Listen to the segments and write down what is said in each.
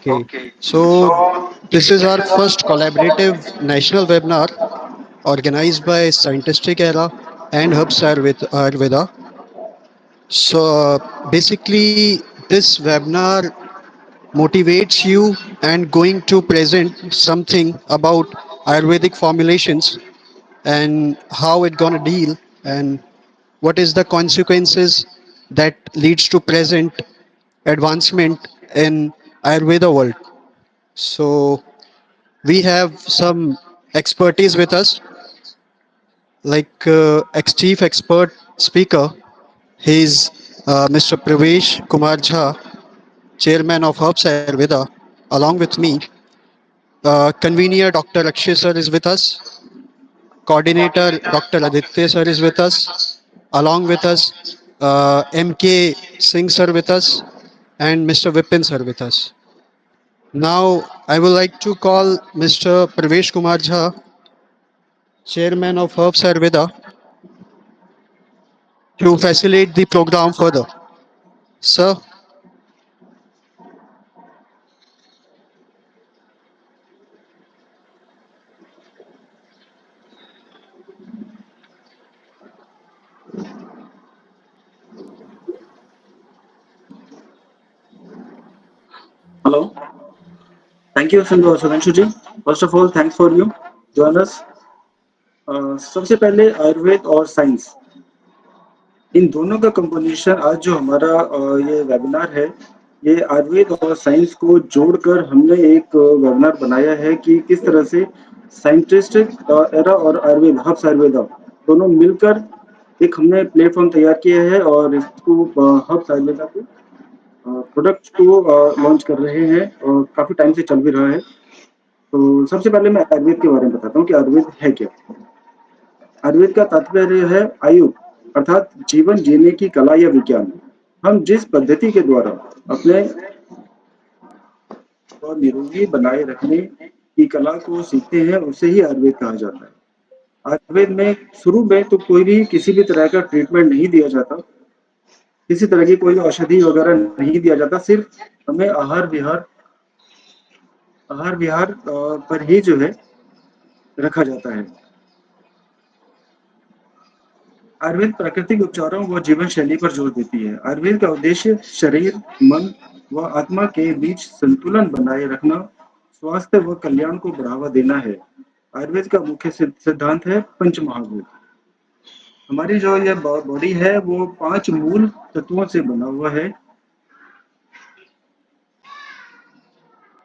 Okay, so this is our first collaborative national webinar organized by Scientific Era and Hubs Ayurveda. So basically, this webinar motivates you and going to present something about Ayurvedic formulations and how it gonna deal and what is the consequences that leads to present advancement in Ayurveda world. So we have some expertise with us, like ex-chief expert speaker. He's Mr. Pravesh Kumar Jha, chairman of Herbs Ayurveda, along with me. Convener Dr. Akshay sir is with us. Coordinator Dr. Aditya sir is with us. Along with us, MK Singh sir with us, and Mr. Vipin sir with us. Now, I would like to call Mr. Pravesh Kumar Jha, chairman of Herbs Ayurveda, to facilitate the program further. Sir, Hello. Thank you, Sudhanshu ji. First of all, thanks for you join us. सबसे पहले आयुर्वेद और science इन दोनों का combination आज जो हमारा ये webinar है, ये आयुर्वेद और साइंस को जोड़कर हमने एक वेबिनार बनाया है कि किस तरह से साइंटिस्टिक एरा और आयुर्वेद हब्स आयुर्वेदा दोनों मिलकर एक हमने प्लेटफॉर्म तैयार किया है और इसको हब्स आयुर्वेदा को प्रोडक्ट को लॉन्च कर रहे हैं और काफ़ी टाइम से चल भी रहा है। तो सबसे पहले मैं आयुर्वेद के बारे में बताता हूँ कि आयुर्वेद है क्या। आयुर्वेद का तात्पर्य है आयु अर्थात जीवन जीने की कला या विज्ञान। हम जिस पद्धति के द्वारा अपने और निरोगी बनाए रखने की कला को सीखते हैं उसे ही आयुर्वेद कहा जाता है। आयुर्वेद में शुरू में तो कोई भी किसी भी तरह का ट्रीटमेंट नहीं दिया जाता, किसी तरह की कोई औषधि वगैरह नहीं दिया जाता, सिर्फ हमें आहार विहार पर ही जो है रखा जाता है। आयुर्वेद प्राकृतिक उपचारों व जीवन शैली पर जोर देती है। आयुर्वेद का उद्देश्य शरीर, मन व आत्मा के बीच संतुलन बनाए रखना, स्वास्थ्य व कल्याण को बढ़ावा देना है। आयुर्वेद का मुख्य सिद्धांत है पंचमहाभूत। हमारी जो ये बॉडी है वो 5 मूल तत्वों से बना हुआ है।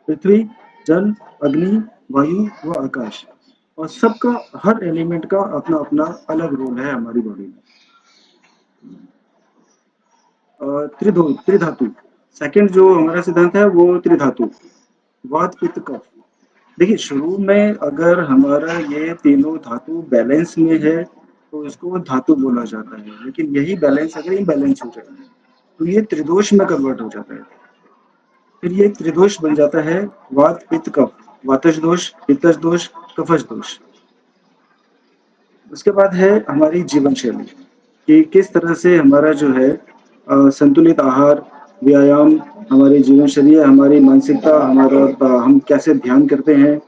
पृथ्वी, जल, अग्नि, वायु व आकाश, और सबका हर एलिमेंट का अपना अपना अलग रोल है हमारी बॉडी में। त्रिधातु सेकंड जो हमारा सिद्धांत है वो त्रिधातु, वात पित्त कफ। देखिए शुरू में अगर हमारा ये तीनों धातु बैलेंस में है तो इसको धातु बोला जाता है, लेकिन यही बैलेंस अगर इम्बैलेंस हो जाए तो ये त्रिदोष में कन्वर्ट हो जाता है। फिर ये त्रिदोष बन जाता है वात पित्त कफ, वातज दोष, पित्तज दोष, कफज दोष। उसके बाद है हमारी जीवन शैली कि किस तरह से हमारा जो है संतुलित आहार, व्यायाम, हमारी जीवन शैली, हमारी मानसिकता, हमारा हम कैसे ध्यान करते हैं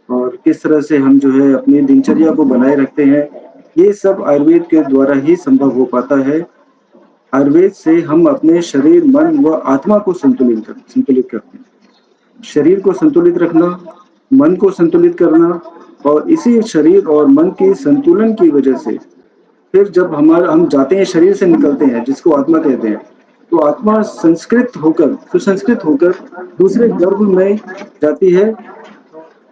और किस तरह से हम जो है अपनी दिनचर्या को बनाए रखते हैं, ये सब आयुर्वेद के द्वारा ही संभव हो पाता है। आयुर्वेद से हम अपने शरीर, मन व आत्मा को संतुलित करते हैं। शरीर को संतुलित रखना, मन को संतुलित करना, और इसी शरीर और मन के संतुलन की वजह से फिर जब हम जाते हैं, शरीर से निकलते हैं जिसको आत्मा कहते हैं, तो आत्मा सुसंस्कृत होकर दूसरे गर्भ में जाती है।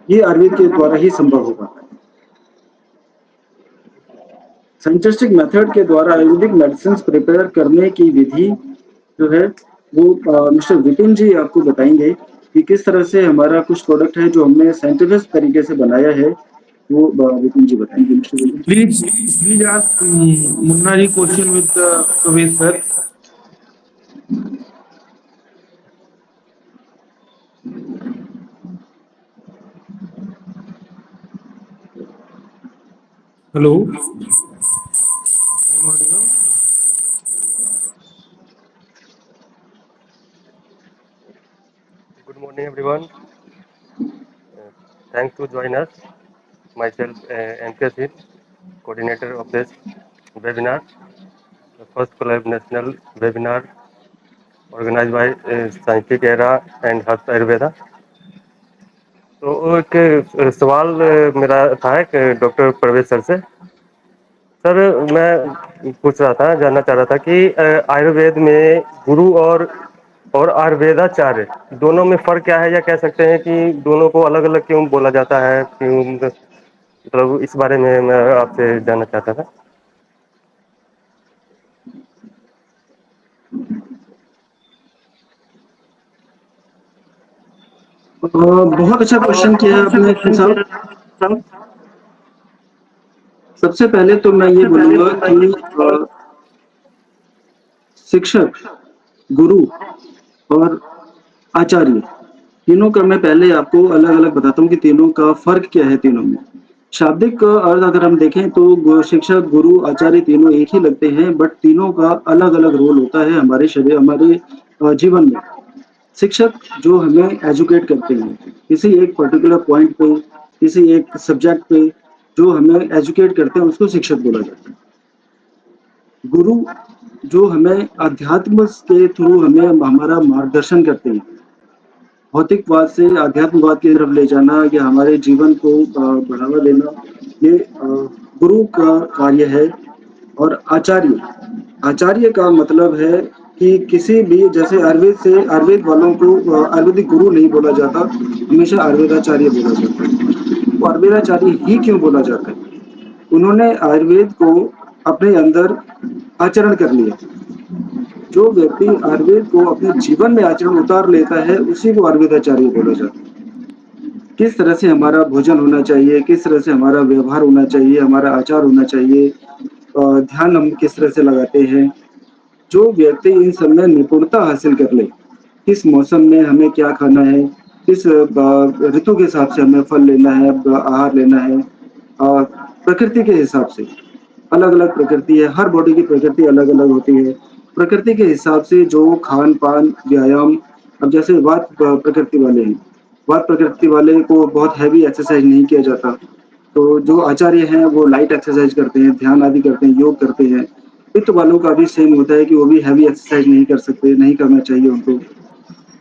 ये आयुर्वेद के द्वारा ही संभव हो पाता है। साइंटिस्टिक मेथड के द्वारा आयुर्वेदिक मेडिसिन प्रिपेयर करने की विधि जो है वो मिस्टर विपिन जी आपको बताएंगे कि किस तरह से हमारा कुछ प्रोडक्ट है जो हमने साइंटिफिक तरीके से बनाया है, वो विपिन जी बताएंगे। Mister Vipin, Please, please ask Munna ji question with Pravesh sir. Hello. I'm audible? Good morning, everyone. Thanks to join us. Myself, NK Sid, coordinator of this webinar, the first collab national webinar organized by Scientific Era and Herbs Ayurveda. तो एक सवाल मेरा था doctor प्रवेश sir से। Sir, मैं पूछ रहा था, जानना चाह रहा था कि आयुर्वेद में गुरु और आयुर्वेदाचार्य दोनों में फर्क क्या है, या कह सकते हैं कि दोनों को अलग अलग क्यों बोला जाता है, क्यों, मतलब इस बारे में मैं आपसे जानना चाहता था। बहुत अच्छा क्वेश्चन किया है आपने फिर साहब। सबसे पहले तो मैं ये बोलूंगा कि शिक्षक, गुरु और आचार्य तीनों का मैं पहले आपको अलग अलग बताता हूँ कि तीनों का फर्क क्या है। तीनों में शाब्दिक अर्थ अगर हम देखें तो शिक्षक, गुरु, आचार्य तीनों एक ही लगते हैं, बट तीनों का अलग अलग रोल होता है हमारे शरीर, हमारे जीवन में। शिक्षक जो हमें एजुकेट करते हैं किसी एक पर्टिकुलर पॉइंट पे, किसी एक सब्जेक्ट पे जो हमें एजुकेट करते हैं, उसको शिक्षक बोला जाता है। गुरु जो हमें अध्यात्म के थ्रू हमें हमारा मार्गदर्शन करते हैं, भौतिकवाद से आध्यात्मवाद की तरफ ले जाना या हमारे जीवन को बढ़ावा देना, ये गुरु का कार्य है। और आचार्य का मतलब है कि किसी भी, जैसे आयुर्वेद वालों को आयुर्वेदिक गुरु नहीं बोला जाता, हमेशा आयुर्वेदाचार्य बोला जाता है। तो आयुर्वेदाचार्य ही क्यों बोला जाता है? उन्होंने आयुर्वेद को अपने अंदर आचरण कर लिया। जो व्यक्ति आयुर्वेद को अपने जीवन में आचरण उतार लेता है, उसी को आयुर्वेदाचार्य बोला जाता है। किस तरह से हमारा भोजन होना चाहिए, किस तरह से हमारा व्यवहार होना चाहिए, हमारा आचार होना चाहिए, ध्यान हम किस तरह से लगाते हैं, जो व्यक्ति इन सब में निपुणता हासिल कर ले, किस मौसम में हमें क्या खाना है, किस ऋतु के हिसाब से हमें फल लेना है, आहार लेना है, प्रकृति के हिसाब से। अलग अलग प्रकृति है, हर बॉडी की प्रकृति अलग अलग होती है। प्रकृति के हिसाब से जो खान पान, व्यायाम, अब जैसे वात प्रकृति वाले हैं, वात प्रकृति वाले को बहुत हैवी एक्सरसाइज नहीं किया जाता, तो जो आचार्य हैं वो लाइट एक्सरसाइज करते हैं, ध्यान आदि करते हैं, योग करते हैं। पित्त वालों का भी सेम होता है कि वो भी हैवी एक्सरसाइज नहीं कर सकते, नहीं करना चाहिए उनको।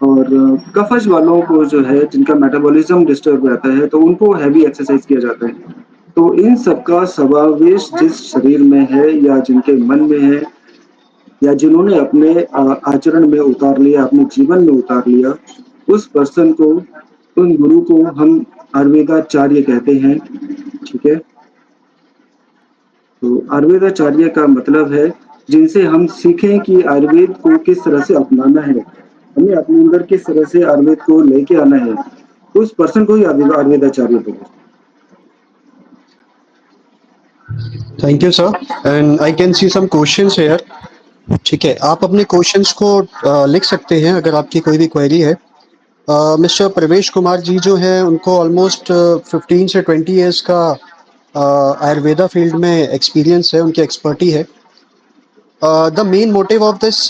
और कफज वालों को जो है, जिनका मेटाबॉलिज्म डिस्टर्ब रहता है, तो उनको हैवी एक्सरसाइज किया जाता है। तो इन सबका समावेश जिस शरीर में है या जिनके मन में है या जिन्होंने अपने आचरण में उतार लिया, अपने जीवन में उतार लिया, उस पर्सन को, उन गुरु को हम आयुर्वेदाचार्य कहते हैं। ठीक है, तो आयुर्वेदाचार्य का मतलब है जिनसे हम सीखें कि आयुर्वेद को किस तरह से अपनाना है, हमें अपने अंदर किस तरह से आयुर्वेद को लेके आना है, उस पर्सन को ही आयुर्वेदाचार्य बोलते हैं। Thank you sir, and I can see some questions here. ठीक है, आप अपने क्वेश्चंस को लिख सकते हैं अगर आपकी कोई भी क्वेरी है। मिस्टर प्रवेश कुमार जी जो हैं, उनको ऑलमोस्ट 15 से 20 ईयर्स का आयुर्वेदा फील्ड में एक्सपीरियंस है, उनकी एक्सपर्टी है। The main motive of this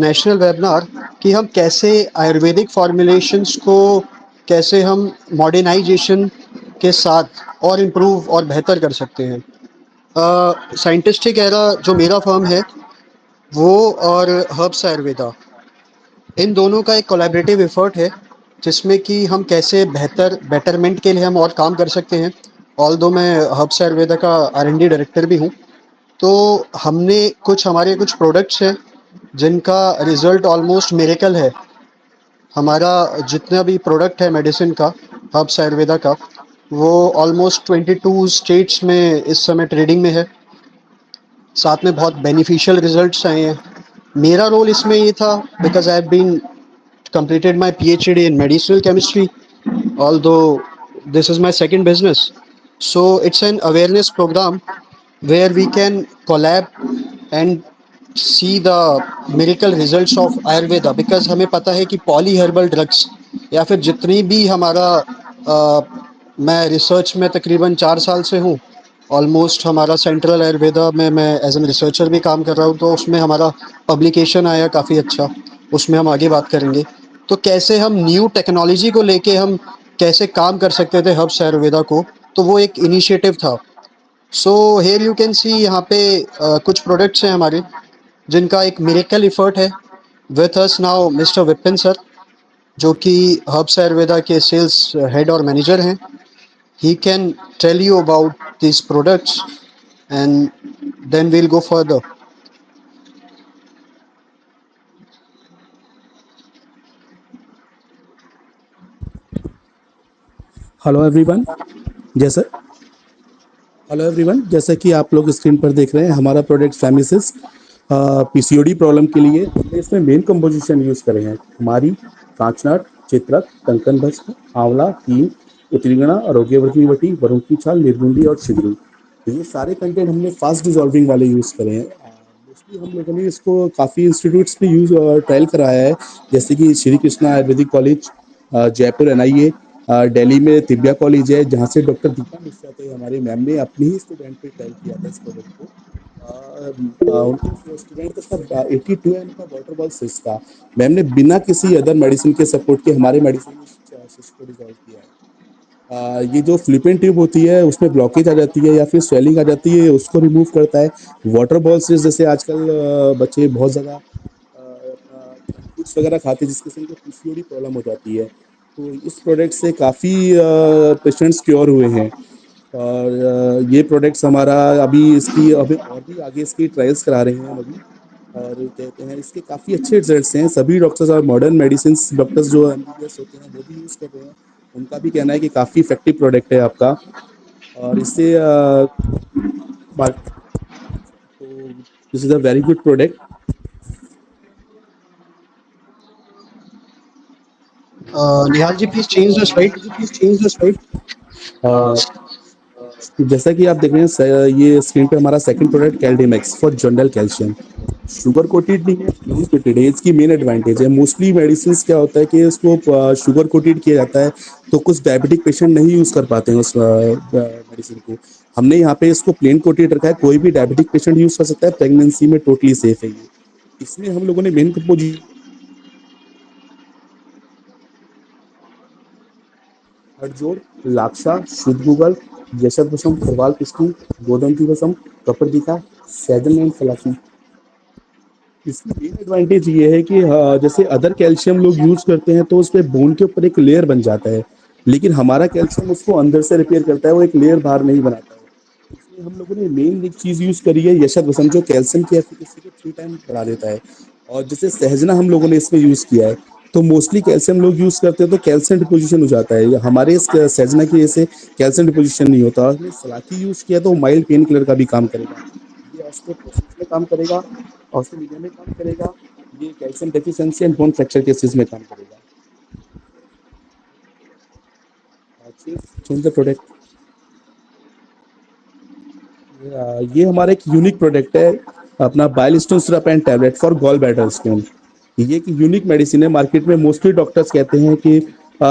national webinar कि हम कैसे आयुर्वेदिक फॉर्मुलेशंस को कैसे हम मॉडर्नाइजेशन के साथ और इम्प्रूव और बेहतर कर सकते हैं। साइंटिस्टिक एरा जो मेरा फर्म है वो, और हर्ब्स आयुर्वेदा, इन दोनों का एक कोलैबोरेटिव एफर्ट है जिसमें कि हम कैसे बेटरमेंट के लिए हम और काम कर सकते हैं। ऑल्दो मैं हर्ब्स आयुर्वेदा का R&D डायरेक्टर भी हूँ, तो हमने हमारे कुछ प्रोडक्ट्स हैं जिनका रिजल्ट ऑलमोस्ट मिरेकल है। हमारा जितना भी प्रोडक्ट है मेडिसिन का, हर्ब्स आयुर्वेदा का, वो ऑलमोस्ट 22 स्टेट्स में इस समय ट्रेडिंग में है। साथ में बहुत बेनिफिशियल रिजल्ट्स आए हैं। मेरा रोल इसमें ये था, because I have been completed my PhD in medicinal chemistry, although this is my second business. So it's an awareness program where we can collab and see the miracle results of Ayurveda, because हमें पता है कि poly herbal drugs या फिर जितनी भी हमारा मैं रिसर्च में तकरीबन 4 साल से हूँ। ऑलमोस्ट हमारा सेंट्रल आयुर्वेदा में मैं एज एन रिसर्चर भी काम कर रहा हूँ, तो उसमें हमारा पब्लिकेशन आया काफ़ी अच्छा, उसमें हम आगे बात करेंगे। तो कैसे हम न्यू टेक्नोलॉजी को लेके हम कैसे काम कर सकते थे हब्स आयुर्वेदा को, तो वो एक इनिशिएटिव था। सो हियर यू कैन सी यहाँ पे कुछ प्रोडक्ट्स हैं हमारे जिनका एक मिरेकल एफर्ट है। With us now mister Vipin sir, जो कि हब्स आयुर्वेदा के सेल्स हेड और मैनेजर हैं। He can tell you about these products and then we'll go further. Hello everyone. जैसा हेलो एवरीवन, जैसा कि आप लोग स्क्रीन पर देख रहे हैं, हमारा प्रोडक्ट फेमिसिस पीसीओडी प्रॉब्लम के लिए हमने इसमें मेन कंपोजिशन यूज करे हैं। कुमारी, कांचनाट, चित्रक, कंकन भस्म, आंवला, हींग, उत्तीगणा, आरोग्यवर्धनी वटी, वरुण की छाल, निर्गुंडी और छिगरू। तो ये सारे कंटेंट हमने फास्ट डिजॉल्विंग वाले यूज करे हैं। मोस्टली हम लोगों ने इसको काफ़ी इंस्टीट्यूट्स पे यूज ट्रायल कराया है, जैसे कि श्री कृष्णा आयुर्वेदिक कॉलेज, जयपुर एनआईए, दिल्ली में तिब्बिया कॉलेज है, जहाँ से डॉक्टर दीपा मिश्रा थे हमारे मैम ने अपने ही स्टूडेंट पे ट्रायल किया था इस प्रोडक्ट को। उनके स्टूडेंट का था 82 का वाटर बॉल सिस्ट था। मैम ने बिना किसी अदर मेडिसिन के सपोर्ट के हमारे मेडिसिन में सिस्ट को डिजॉल्व किया है। ये जो फ्लिपिन ट्यूब होती है उसमें ब्लॉकेज आ जाती है या फिर स्वेलिंग आ जाती है, उसको रिमूव करता है। वाटर बॉल सिस्ट, जैसे आजकल बच्चे बहुत ज़्यादा जंक फूड्स वगैरह खाते हैं जिसके से उनको पीसीओडी प्रॉब्लम हो जाती है, तो इस प्रोडक्ट से काफ़ी पेशेंट्स क्योर हुए हैं। और ये प्रोडक्ट्स हमारा अभी इसकी अभी और भी आगे इसकी ट्रायल्स करा रहे हैं हम अभी। और कहते हैं इसके काफ़ी अच्छे रिजल्ट्स हैं। सभी डॉक्टर्स और मॉडर्न मेडिसिन डॉक्टर्स जो एमबीबीएस होते हैं वो भी यूज़ कर रहे हैं। उनका भी कहना है कि काफ़ी इफेक्टिव प्रोडक्ट है आपका। और इससे तो this is a very good product. Nihal ji, please change the slide. Nihal ji please change the slide. जैसा कि आप देख रहे हैं, ये स्क्रीन पे हमारा second product Caldimax for general calcium. Sugar coated नहीं है, नॉन कोटेड है, इसकी मेन एडवांटेज है। मोस्टली मेडिसिन क्या होता है कि इसको शुगर कोटेड किया जाता है, तो कुछ डायबिटिक पेशेंट नहीं यूज कर पाते हैं उस मेडिसिन को। हमने यहाँ पे इसको प्लेन कोटेड रखा है, कोई भी डायबिटिक पेशेंट यूज कर सकता है, प्रेगनेंसी में टोटली सेफ है ये। इसमें हम लोगों ने मेन कंपोजिशन हड़जोड़, लाक्षा, शुद्ध गूगल, यशत वसम, खरवाल पिष्टी, गोदंती वसम, कपरदिका, सैजन एंड फलाफी। इसकी मेन एडवांटेज ये है कि जैसे अदर कैल्शियम लोग यूज करते हैं तो उस पे बोन के ऊपर एक लेयर बन जाता है, लेकिन हमारा कैल्शियम उसको अंदर से रिपेयर करता है, वो एक लेयर बाहर नहीं बनाता है। इसमें हम लोगों ने मेन एक चीज यूज करी है यशत वसम, जो कैल्शियम की एफिकेसी को 3 टाइम बढ़ा देता है। और जैसे सहजना हम लोगों ने इसमें यूज किया है, तो मोस्टली कैल्शियम लोग यूज करते हैं तो कैल्शियम डिपोजिशन हो जाता है। हमारे इस सहजना की वजह से कैल्शियम डिपोजिशन नहीं होता। और हमने सलाकी यूज किया तो माइल्ड पेन किलर का भी काम करेगा। ये ऑस्टियोपोरोसिस में काम करेगा, ऑस्टियोमीडिया में काम करेगा, ये calcium deficiency and bone fracture cases में काम करेगा। Change the product. ये हमारा एक यूनिक प्रोडक्ट है, अपना bile stone syrup and tablet for gall bladder stone. ये एक यूनिक मेडिसिन है। मार्केट में मोस्टली डॉक्टर्स कहते हैं कि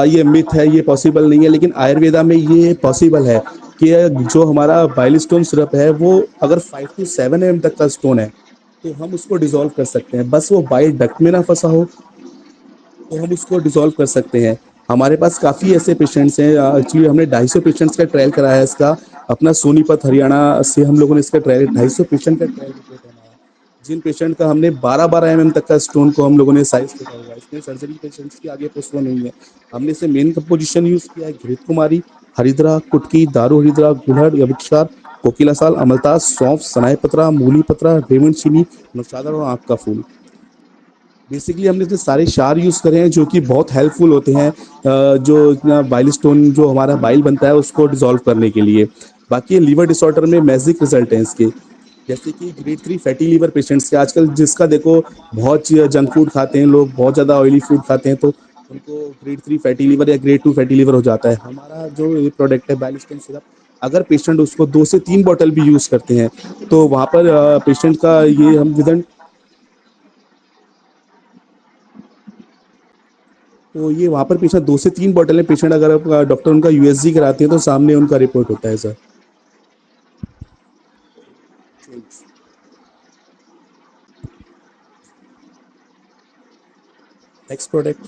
ये मिथ है, ये पॉसिबल नहीं है, लेकिन आयुर्वेदा में ये पॉसिबल है कि जो हमारा बाइल स्टोन सिरप है वो अगर 5 to 7 mm तक का स्टोन है तो हम उसको डिसॉल्व कर सकते हैं। बस वो बाइल डक्ट में ना फंसा हो तो हम उसको डिसॉल्व कर सकते हैं। हमारे पास काफ़ी ऐसे पेशेंट्स हैं, एक्चुअली हमने 250 पेशेंट्स का ट्रायल कराया है इसका। अपना सोनीपत हरियाणा से हम लोगों ने इसका ट्रायल 250 पेशेंट का ट्रायल रिपोर्ट है हमारा, जिन पेशेंट का हमने 12-12 mm तक का स्टोन को हम लोगों ने साइज देखा हुआ है। इसमें सर्जरी पेशेंट्स की आगे पोस्टपोन नहीं है। हमने इसे मेन कंपोजिशन यूज किया है घृत कुमारी, हरिद्रा, कुटकी, दारू हरिद्रा, गुड़हल, यविक्षार, कोकिला साल, अमलतास, सौंफ, सनाई पत्रा, मूली पत्रा, रेमंड चीनी, नौशादर और आँख का फूल। बेसिकली हमने इसमें सारे क्षार यूज करे हैं जो कि बहुत हेल्पफुल होते हैं, जो बाइल स्टोन जो हमारा बाइल बनता है उसको डिसॉल्व करने के लिए। बाकी लीवर डिसऑर्डर में मैजिक रिजल्ट हैं इसके। जैसे कि ग्रेड 3 फैटी लीवर पेशेंट्स के आजकल जिसका देखो बहुत जंक फूड खाते हैं लोग, बहुत ज़्यादा ऑयली फूड खाते हैं, तो उनको ग्रेड 3 फैटी लीवर या ग्रेड 2 फैटी लीवर हो जाता है। हमारा जो ये प्रोडक्ट है बाइल स्टोन सिरप, अगर पेशेंट उसको 2 से 3 बॉटल भी यूज करते हैं तो वहाँ पर पेशेंट का ये हम विदन तो ये वहाँ पर पेशेंट 2 से 3 बॉटल है। पेशेंट अगर डॉक्टर उनका यूएसजी कराते हैं तो सामने उनका रिपोर्ट होता है सर। Next product.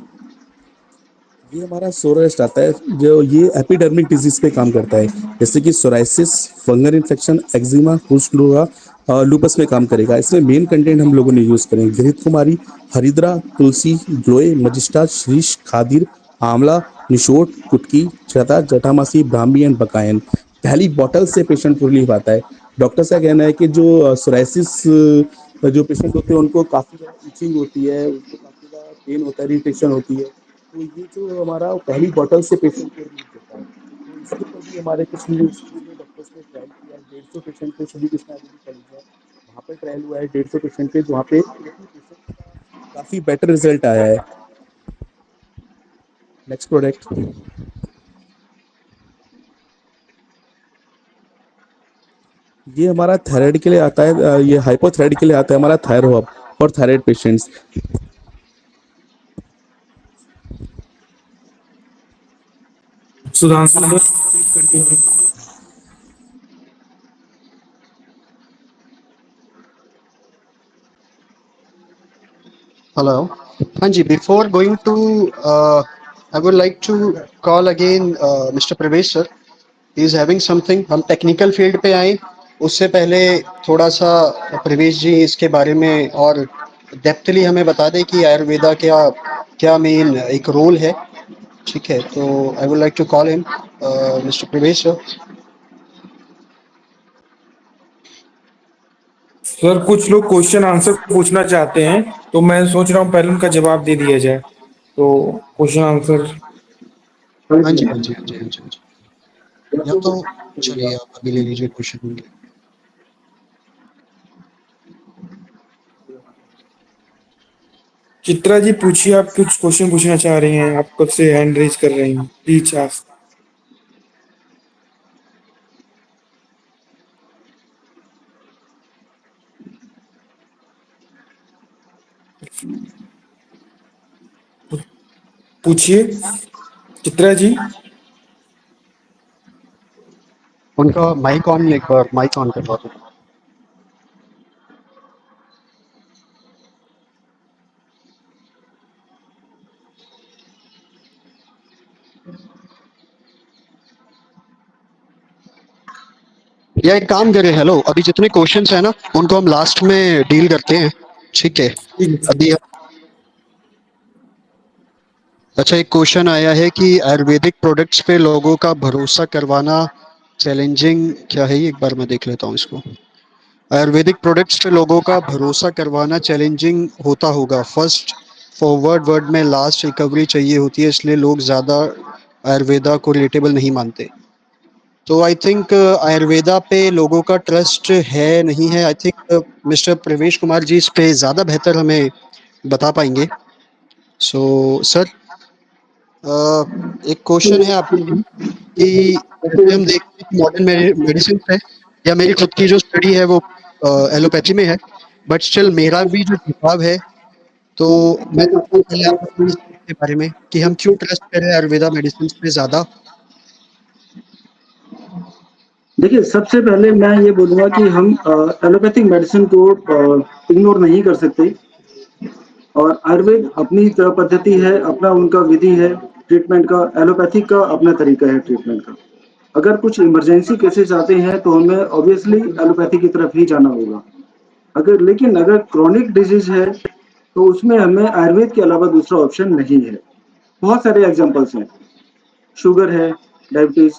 ये हमारा सोरास्ट आता है, जो ये एपिडर्मिक डिजीज पे काम करता है, जैसे कि सोराइसिस, फंगल इन्फेक्शन, एक्जिमा, कुष्ठ रोग, लूपस में काम करेगा। इसमें मेन कंटेंट हम लोगों ने यूज करेंगे घृत कुमारी, हरिद्रा, तुलसी, ग्लोए, मजिस्टा, शीश, खादिर, आंवला, निशोट, कुटकी, छता, जटामासी, ब्राह्मी एंड बकायन। पहली बॉटल से पेशेंट को रिलीफ आता है। डॉक्टर का कहना है कि जो सोराइसिस जो पेशेंट होते हैं उनको काफी ज्यादा इचिंग होती है, उनको काफी ज्यादा पेन होता है, इरिटेशन होती है। तो ये जो हमारा पहली बॉटल से पेशेंट को रिलीफ देता है, तो इसके ऊपर भी हमारे कुछ यूनिवर्सिटीज में डॉक्टर्स ने ट्रायल किया है। 150 पेशेंट पे, श्री कृष्णा आयुर्वेदिक कॉलेज है, वहाँ पे ट्रायल हुआ है 150 पेशेंट पे, जहाँ पे 80 पेशेंट का काफी बेटर रिजल्ट आया है। नेक्स्ट प्रोडक्ट, ये हमारा थायराइड के लिए आता है, ये हाइपोथायराइड के लिए आता है हमारा थायरोहब और thyroid patients. Sudhanshu sir, please continue. Hello. Hanji, before going to, I would like to call again Mr. Pravesh sir. He is having something. हम टेक्निकल फील्ड पे आए उससे पहले थोड़ा सा प्रवेश जी इसके बारे में और डेप्थली हमें बता दें कि आयुर्वेदा क्या क्या मेन एक रोल है। ठीक है, तो I would like to call him mister Pravesh sir. Sir कुछ लोग क्वेश्चन आंसर पूछना चाहते हैं, तो मैं सोच रहा हूँ पहले उनका जवाब दे दिया जाए। तो क्वेश्चन आंसर। हाँ जी हाँ जी हाँ जी हाँ जी हाँ जी। या तो चलिए आप अभी ले लीजिए क्वेश्चन। चित्रा जी पूछिए, आप कुछ क्वेश्चन पूछना चाह रही हैं, आप कब से हैंड रेज कर रही हैं, प्लीज आस्क। पूछिए चित्रा जी। उनका माइक ऑन, एक बार माइक ऑन करवा दो। या एक काम करें, हेलो, अभी जितने क्वेश्चंस हैं ना उनको हम लास्ट में डील करते हैं। ठीक है, अभी अच्छा एक क्वेश्चन आया है कि आयुर्वेदिक प्रोडक्ट्स पे लोगों का भरोसा करवाना चैलेंजिंग क्या है, ये एक बार मैं देख लेता हूँ इसको। आयुर्वेदिक प्रोडक्ट्स पे लोगों का भरोसा करवाना चैलेंजिंग होता होगा। फर्स्ट फॉरवर्ड वर्ड में लास्ट रिकवरी चाहिए होती है, इसलिए लोग ज़्यादा आयुर्वेदा को रिलेटेबल नहीं मानते। तो आई थिंक आयुर्वेदा पे लोगों का ट्रस्ट है नहीं है। आई थिंक मिस्टर प्रवेश कुमार जी इस पे ज़्यादा बेहतर हमें बता पाएंगे। सो सर, एक क्वेश्चन है आपके लिए कि जैसे हम देखते हैं कि मॉडर्न मेडिसिन है, या मेरी खुद की जो स्टडी है वो एलोपैथी में है, बट स्टिल मेरा भी जो झुकाव है, तो मैं चाहता हूँ पहले आप बताइए इसके बारे में कि हम क्यों ट्रस्ट करें आयुर्वेदा मेडिसिन पे ज़्यादा। देखिए, सबसे पहले मैं ये बोलूँगा कि हम एलोपैथिक मेडिसिन को इग्नोर नहीं कर सकते, और आयुर्वेद अपनी पद्धति है, अपना उनका विधि है ट्रीटमेंट का, एलोपैथिक का अपना तरीका है ट्रीटमेंट का। अगर कुछ इमरजेंसी केसेस आते हैं तो हमें ऑब्वियसली एलोपैथी की तरफ ही जाना होगा। लेकिन अगर क्रॉनिक डिजीज है तो उसमें हमें आयुर्वेद के अलावा दूसरा ऑप्शन नहीं है। बहुत सारे एग्जांपल्स हैं, शुगर है, डायबिटीज,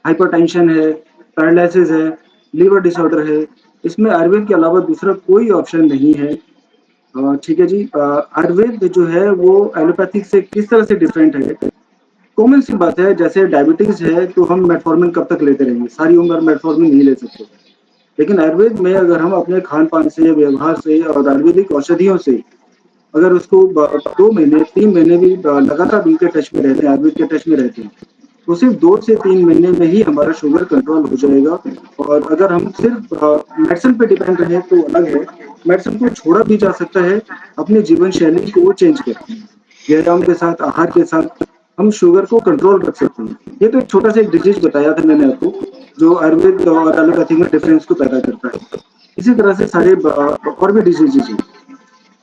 हाइपरटेंशन है, पैरालिसिस है, लीवर डिसऑर्डर है, इसमें आयुर्वेद के अलावा दूसरा कोई ऑप्शन नहीं है। ठीक है जी। आयुर्वेद जो है वो एलोपैथिक से किस तरह से डिफरेंट है? कॉमन सी बात है, जैसे डायबिटीज है तो हम मेटफॉर्मिन कब तक लेते रहेंगे? सारी उम्र मेटफॉर्मिन नहीं ले सकते। लेकिन आयुर्वेद में अगर हम अपने खान पान से, व्यवहार से और आयुर्वेदिक औषधियों से अगर उसको 2 महीने 3 महीने भी लगातार उनके टच में रहते हैं, आयुर्वेद के टच में रहते हैं, तो सिर्फ 2 से 3 महीने में ही हमारा शुगर कंट्रोल हो जाएगा। और अगर हम सिर्फ मेडिसिन पे डिपेंड रहे तो अलग है, मेडिसिन को छोड़ा भी जा सकता है अपनी जीवन शैली को चेंज करके। व्यायाम के साथ, आहार के साथ हम शुगर को कंट्रोल रख सकते हैं। ये तो एक छोटा सा एक डिजीज बताया था मैंने आपको, जो आयुर्वेद और एलोपैथी में डिफरेंस को पैदा करता है। इसी तरह से सारे और भी डिजीजेज हैं।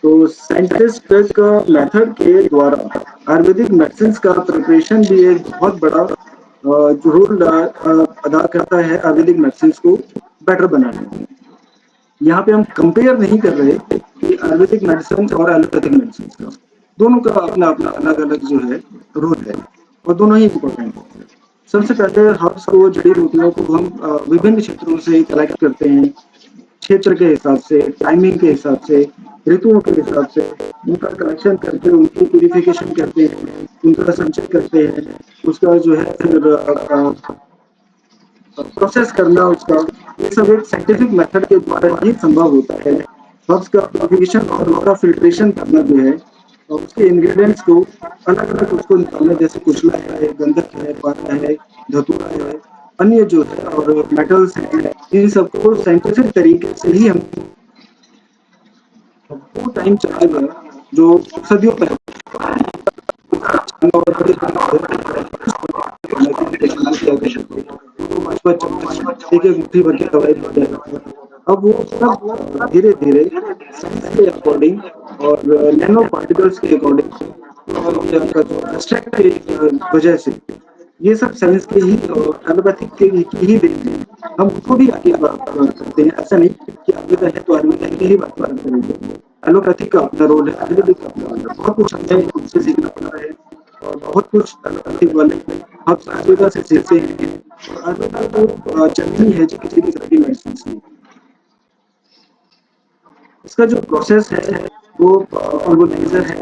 तो साइंटिस्ट का मेथड के द्वारा आयुर्वेदिक मेडिसिन का प्रिपरेशन भी एक बहुत बड़ा रोल अदा करता है आयुर्वेदिक मेडिसिन को बेटर बनाने में। यहाँ पे हम कंपेयर नहीं कर रहे कि आयुर्वेदिक मेडिसिन और एलोपैथिक मेडिसिन का, दोनों का अपना अपना अलग अलग जो है रोल है और दोनों ही इम्पोर्टेंट है। सबसे पहले हर्ब्स को, जड़ी बूटियों को हम विभिन्न क्षेत्रों से कलेक्ट करते हैं, क्षेत्र के हिसाब से, टाइमिंग के हिसाब से, ऋतुओं के हिसाब से उनका कलेक्शन करके उनकी प्यूरिफिकेशन करते हैं, उनका संचय करते हैं, उसका जो है फिर प्रोसेस करना उसका, ये सब एक साइंटिफिक मेथड के द्वारा ही संभव होता है। हर्ब्स का प्यूरिफिकेशन और उसका फिल्ट्रेशन करना जो है और उसके इंग्रेडिएंट्स को अलग अलग उसको निकालना, जैसे कुचला है, गंधक है, पारा है, धतूरा है, अन्य जो है और मेटल्स हैं, इन सबको साइंटिफिक तरीके से ही हम वो टाइम चलेगा जो सदियों पहले एक एक मुट्ठी भर के दवाई देते हैं। अब वो सब धीरे धीरे साइंस के अकॉर्डिंग और नैनो पार्टिकल्स के अकॉर्डिंग और एब्स्ट्रैक्ट के वजह से ये सब साइंस के ही और एलोपैथिक के ही देन है। हम उसको भी आगे बात करते हैं, ऐसा नहीं कि आयुर्वेद है तो आयुर्वेद की ही बात करेंगे। एलोपैथिक का अपना रोल है, आयुर्वेदिक का अपना रोल है, बहुत कुछ हमें उनसे सीखना पड़ा है और बहुत कुछ एलोपैथिक वाले हम आयुर्वेदा से सीखते हैं। आयुर्वेदा तो चलनी है जो किसी भी तरह की मेडिसिन की। इसका जो प्रोसेस है वो ऑर्गेनाइजर है,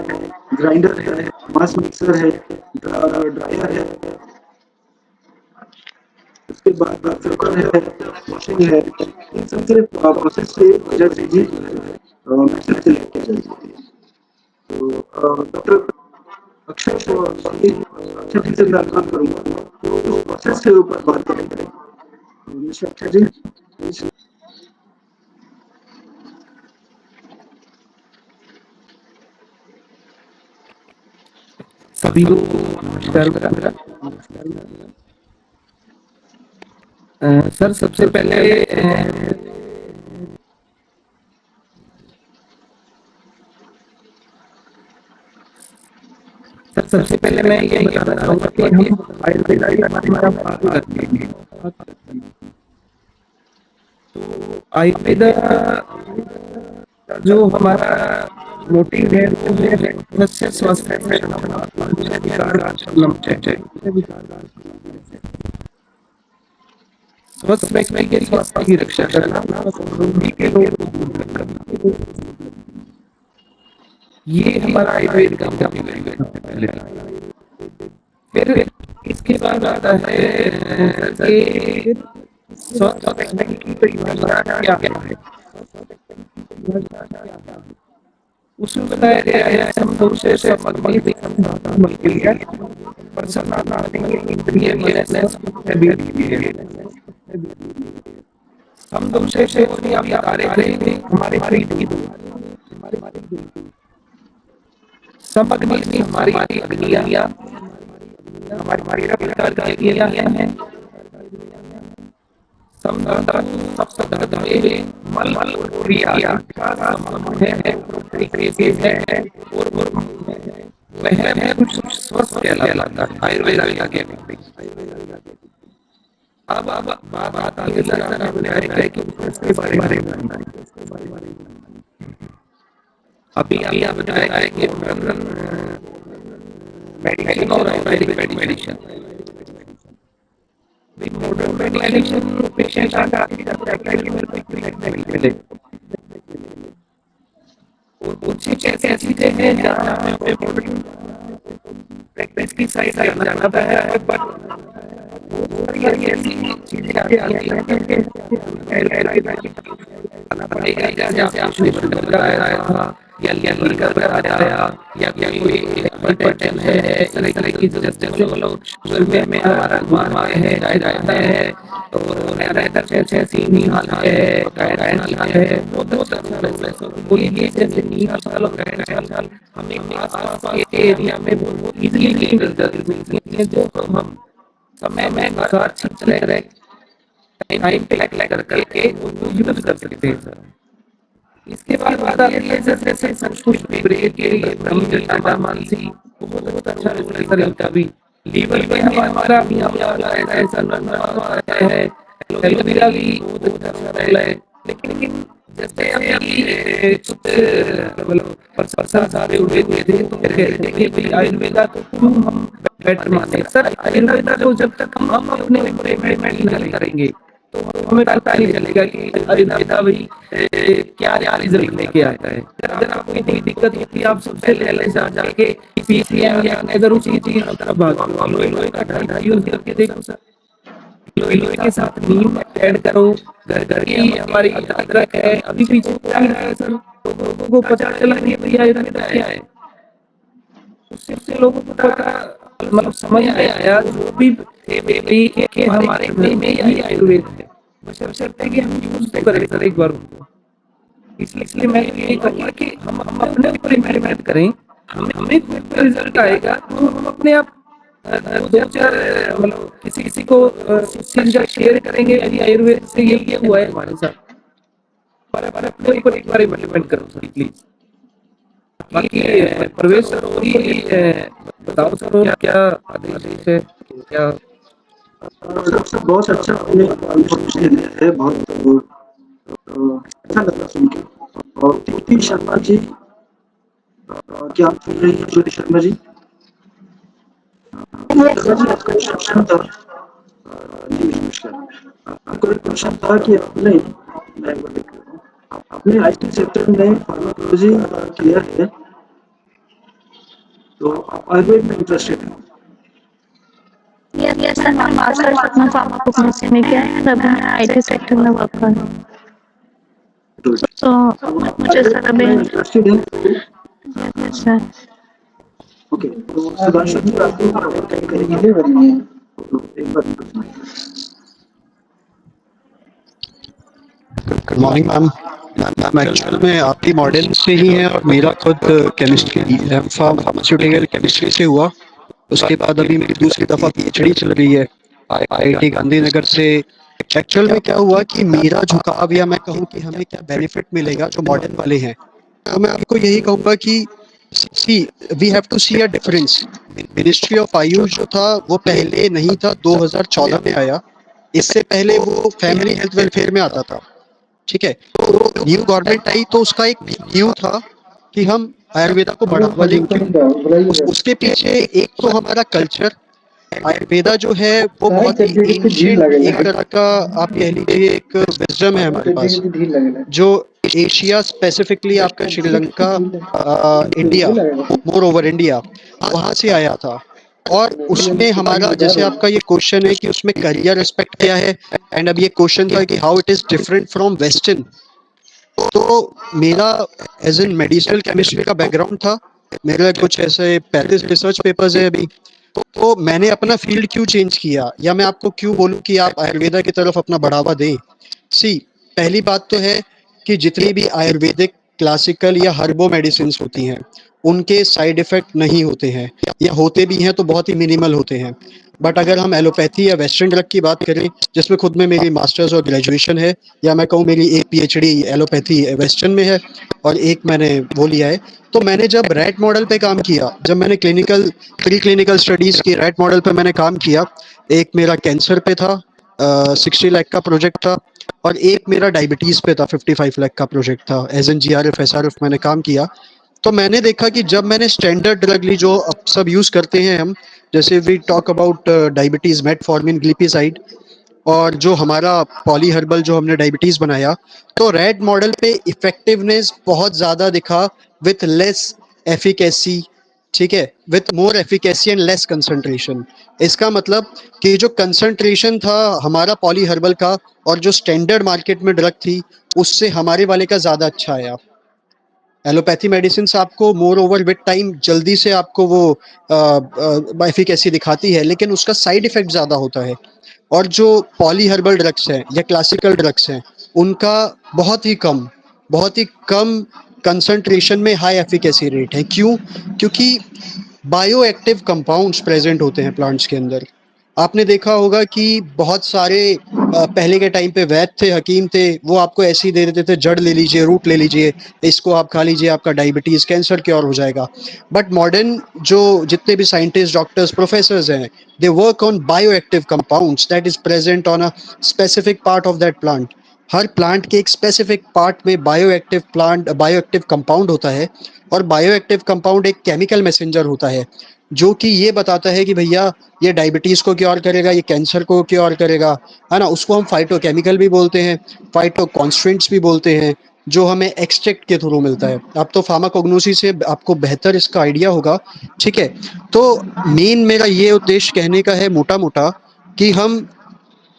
ग्राइंडर है, मास मिक्सर है, ड्रायर है, उसके बाद फिल्टर है, वॉशिंग है, इन सब के प्रोसेस से वजह से ही मेडिसिन सेलेक्ट की जाती है। तो डॉक्टर अक्षय को अच्छे ठीक से मैं बात करूँगा तो प्रोसेस के ऊपर बात करेंगे। मिस्टर अक्षय जी, सभी लोग नमस्कार। सर सबसे पहले मैं ये बताना चाहूँगा कि हम आयुर्वेदा हमारा पालन करते हैं। तो आयुर्वेदा जो हमारा मोटिव है वो है स्वस्थ स्वस्थ व्यक्ति के स्वास्थ्य की रक्षा करना, रोगी के रोग को दूर करना, ये हमारा आयुर्वेद का मोटिव है। फिर इसके बाद आता है कि स्वस्थ व्यक्ति की परिभाषा क्या है। उसमें बताया गया है संतोष से सामग्री के लिए हम तुमसे से हमारे सामग्री हमारी अग्नियां हमारी प्रकार की अग्नियां हैं। मल क्रिया है और वह कुछ स्वस्थ कहलाता है आयुर्वेद के। अब बात आगे है कि उसके बारे में अभी आप बताया है कि मेडिसिन और Ayurvedic medicine modern medicine patient और कुछ ऐसी चीजें हैं जहाँ पे मॉडर्न प्रैक्टिस की साइड जाना है, पर ऐसी चीजें आती हैं या टेंशन है में हमारा घुमा है और ऐसी हाल है बहुत हमें आसपास के एरिया में बहुत इजीली मिल जाती है जो हम समय में अच्छी तरह टाइम पे करके यूज कर सकते हैं। इसके बाद जैसे संस्कृत ब्रेक के लिए मानसिक बहुत अच्छा रिजल्ट सर इनका भी। लीवर में हमारा भी हमारा ऐसा है, एलोवेरा भी बहुत अच्छा रहता है। लेकिन जैसे अभी कुछ मतलब पर्सन सारे हुए थे तो कह रहे थे कि भाई आयुर्वेदा को क्यों हम बेटर माने। सर आयुर्वेदा को जब तक हम अपने इम्प्लीमेंट नहीं करेंगे तो हमें पता नहीं चलेगा कि आयुर्वेदा भाई क्या क्या रिजल्ट लेके आता है। अगर आपको कोई दिक्कत होती है आप सबसे पहले से जाके पीसीएम या अगर उसी चीज की तरफ भागो, अलोए का ढाई यूज करके देखो सर। अलोए के साथ नीम ऐड करो, घर घर की हमारी अदरक है, अभी पीछे क्या है सर, लोगों को पता चला नहीं भैया आयुर्वेदा क्या है। उससे लोगों को पता मतलब समझ में आया जो भी थे बेबी के हमारे में ही आयुर्वेद है, बशर्ते कि हम यूज तो करें सर एक बार उनको। इसलिए मैं यही कहूँगा कि हम अपने ऊपर इम्प्लीमेंट करें, हमें कोई रिजल्ट आएगा तो हम अपने आप दो चार मतलब किसी किसी को उस चीज का शेयर करेंगे कि आयुर्वेद से ये हुआ है हमारे साथ। पर अपने ऊपर एक बार इम्प्लीमेंट करो सर प्लीज। बाकी प्रवेश सर और ये बताओ सर और क्या आदेश है क्या। सर बहुत अच्छा आपने इन्फॉर्मेशन दिया है, बहुत अच्छा लगा सुन के। और ज्योति शर्मा जी, क्या आप सुन रही हैं ज्योति शर्मा जी? शर्मा जी, आपका क्वेश्चन था, जी नमस्कार। आपका एक क्वेश्चन था कि आपने आईटी सेक्टर में फार्माकोलॉजी किया है, तो आप आयुर्वेद में इंटरेस्टेड हैं? यस सर, मैं मास्टर्स अपना फार्माकोलॉजी में किया है, अभी मैं आईटी सेक्टर में वर्क कर रही हूँ। तो मुझे सर अभी इंटरेस्टेड है। Yes sir. ओके, तो सुधांशु जी आपको और क्या करेंगे? तो एक बार good morning ma'am. Ma'am actual में आपकी मॉडल से ही है और मेरा खुद केमिस्ट्री फार्मास्यूटिकल केमिस्ट्री से हुआ। उसके बाद अभी मेरी दूसरी दफ़ा पीएचडी चल रही है आईआईटी गांधीनगर से। एक्चुअल में क्या हुआ कि मेरा झुकाव या मैं कहूँ कि हमें क्या बेनिफिट मिलेगा जो मॉडर्न वाले हैं, तो मैं आपको यही कहूँगा कि see we have to see a difference. Ministry of Ayush जो था वो पहले नहीं था, 2014 में आया। इससे पहले वो फैमिली हेल्थ वेलफेयर में आता था। ठीक है, तो न्यू गवर्नमेंट आई तो उसका एक न्यू था कि हम आयुर्वेदा को बढ़ावा दें। क्यों? उसके पीछे एक तो हमारा कल्चर, आयुर्वेदा जो है वो बहुत ही एंशिएंट एक तरह का आप कह लीजिए एक विजडम है हमारे पास, जो एशिया स्पेसिफिकली आपका Sri Lanka, India, more over India, वहां से आया था। और उसमें हमारा जैसे आपका ये क्वेश्चन है कि उसमें करियर एस्पेक्ट क्या है, एंड अब ये क्वेश्चन था कि how it is different from western. तो मेरा एज इन मेडिसिनल केमिस्ट्री का बैकग्राउंड था, मेरे कुछ ऐसे 35 रिसर्च पेपर्स है अभी। तो मैंने अपना फील्ड क्यों चेंज किया, या मैं आपको क्यों बोलूं कि आप आयुर्वेदा की तरफ अपना बढ़ावा दें। सी, पहली बात तो है कि जितनी भी आयुर्वेदिक, क्लासिकल या हर्बो मेडिसिन होती हैं उनके साइड इफेक्ट नहीं होते हैं, या होते भी हैं तो बहुत ही मिनिमल होते हैं। बट अगर हम एलोपैथी या वेस्टर्न ड्रग की बात करें, जिसमें खुद में मेरी मास्टर्स और ग्रेजुएशन है, या मैं कहूँ मेरी एक पीएचडी एलोपैथी वेस्टर्न में है और एक मैंने वो लिया है, तो मैंने जब रैट मॉडल पे काम किया, जब मैंने प्री क्लिनिकल स्टडीज की रैट मॉडल पे मैंने काम किया, एक मेरा कैंसर पे था 60 लाख का प्रोजेक्ट था, और एक मेरा डायबिटीज पे था 55 लाख का प्रोजेक्ट था। एज एन जीआरएफ एसआरएफ मैंने काम किया। तो मैंने देखा कि जब मैंने स्टैंडर्ड ड्रग ली जो अब सब यूज करते हैं हम, जैसे we talk about diabetes metformin glipizide, और जो हमारा पॉली हर्बल जो हमने डायबिटीज बनाया, तो रेड मॉडल पे इफेक्टिवनेस बहुत ज्यादा दिखा विथ लेस एफिकेसी। ठीक है, with more efficacy and less concentration. इसका मतलब कि जो कंसंट्रेशन था हमारा पॉली हर्बल का और जो स्टैंडर्ड मार्केट में ड्रग थी उससे हमारे वाले का ज्यादा अच्छा आया। एलोपैथी मेडिसिन आपको मोर ओवर विद टाइम जल्दी से आपको वो एफिकेसी दिखाती है, लेकिन उसका साइड इफेक्ट ज़्यादा होता है। और जो पॉली हर्बल ड्रग्स हैं या क्लासिकल ड्रग्स हैं उनका बहुत ही कम कंसंट्रेशन में हाई एफिकेसी रेट है। क्यों? क्योंकि बायो एक्टिव कंपाउंड्स प्रेजेंट होते हैं प्लांट्स के अंदर। आपने देखा होगा कि बहुत सारे पहले के टाइम पे वैद्य थे, हकीम थे, वो आपको ऐसे ही दे देते थे, जड़ ले लीजिए, रूट ले लीजिए, इसको आप खा लीजिए, आपका डायबिटीज़, कैंसर क्योर हो जाएगा। बट मॉडर्न जो जितने भी साइंटिस्ट, डॉक्टर्स, प्रोफेसर्स हैं, they work on bioactive compounds that is present on a specific part of that plant. Her plant के एक स्पेसिफिक पार्ट में बायोएक्टिव कंपाउंड होता है, और बायोएक्टिव कंपाउंड एक केमिकल मैसेंजर होता है, जो कि ये बताता है कि भैया ये डायबिटीज़ को क्योर करेगा, ये कैंसर को क्योर करेगा, है ना? उसको हम फाइटोकेमिकल भी बोलते हैं, फाइटोकॉन्स्टेंट्स भी बोलते हैं, जो हमें एक्सट्रैक्ट के थ्रू मिलता है। अब तो फार्माकोग्नोसी से आपको बेहतर इसका आइडिया होगा, ठीक है? तो मेन मेरा ये उद्देश्य कहने का है मोटा-मोटा, कि हम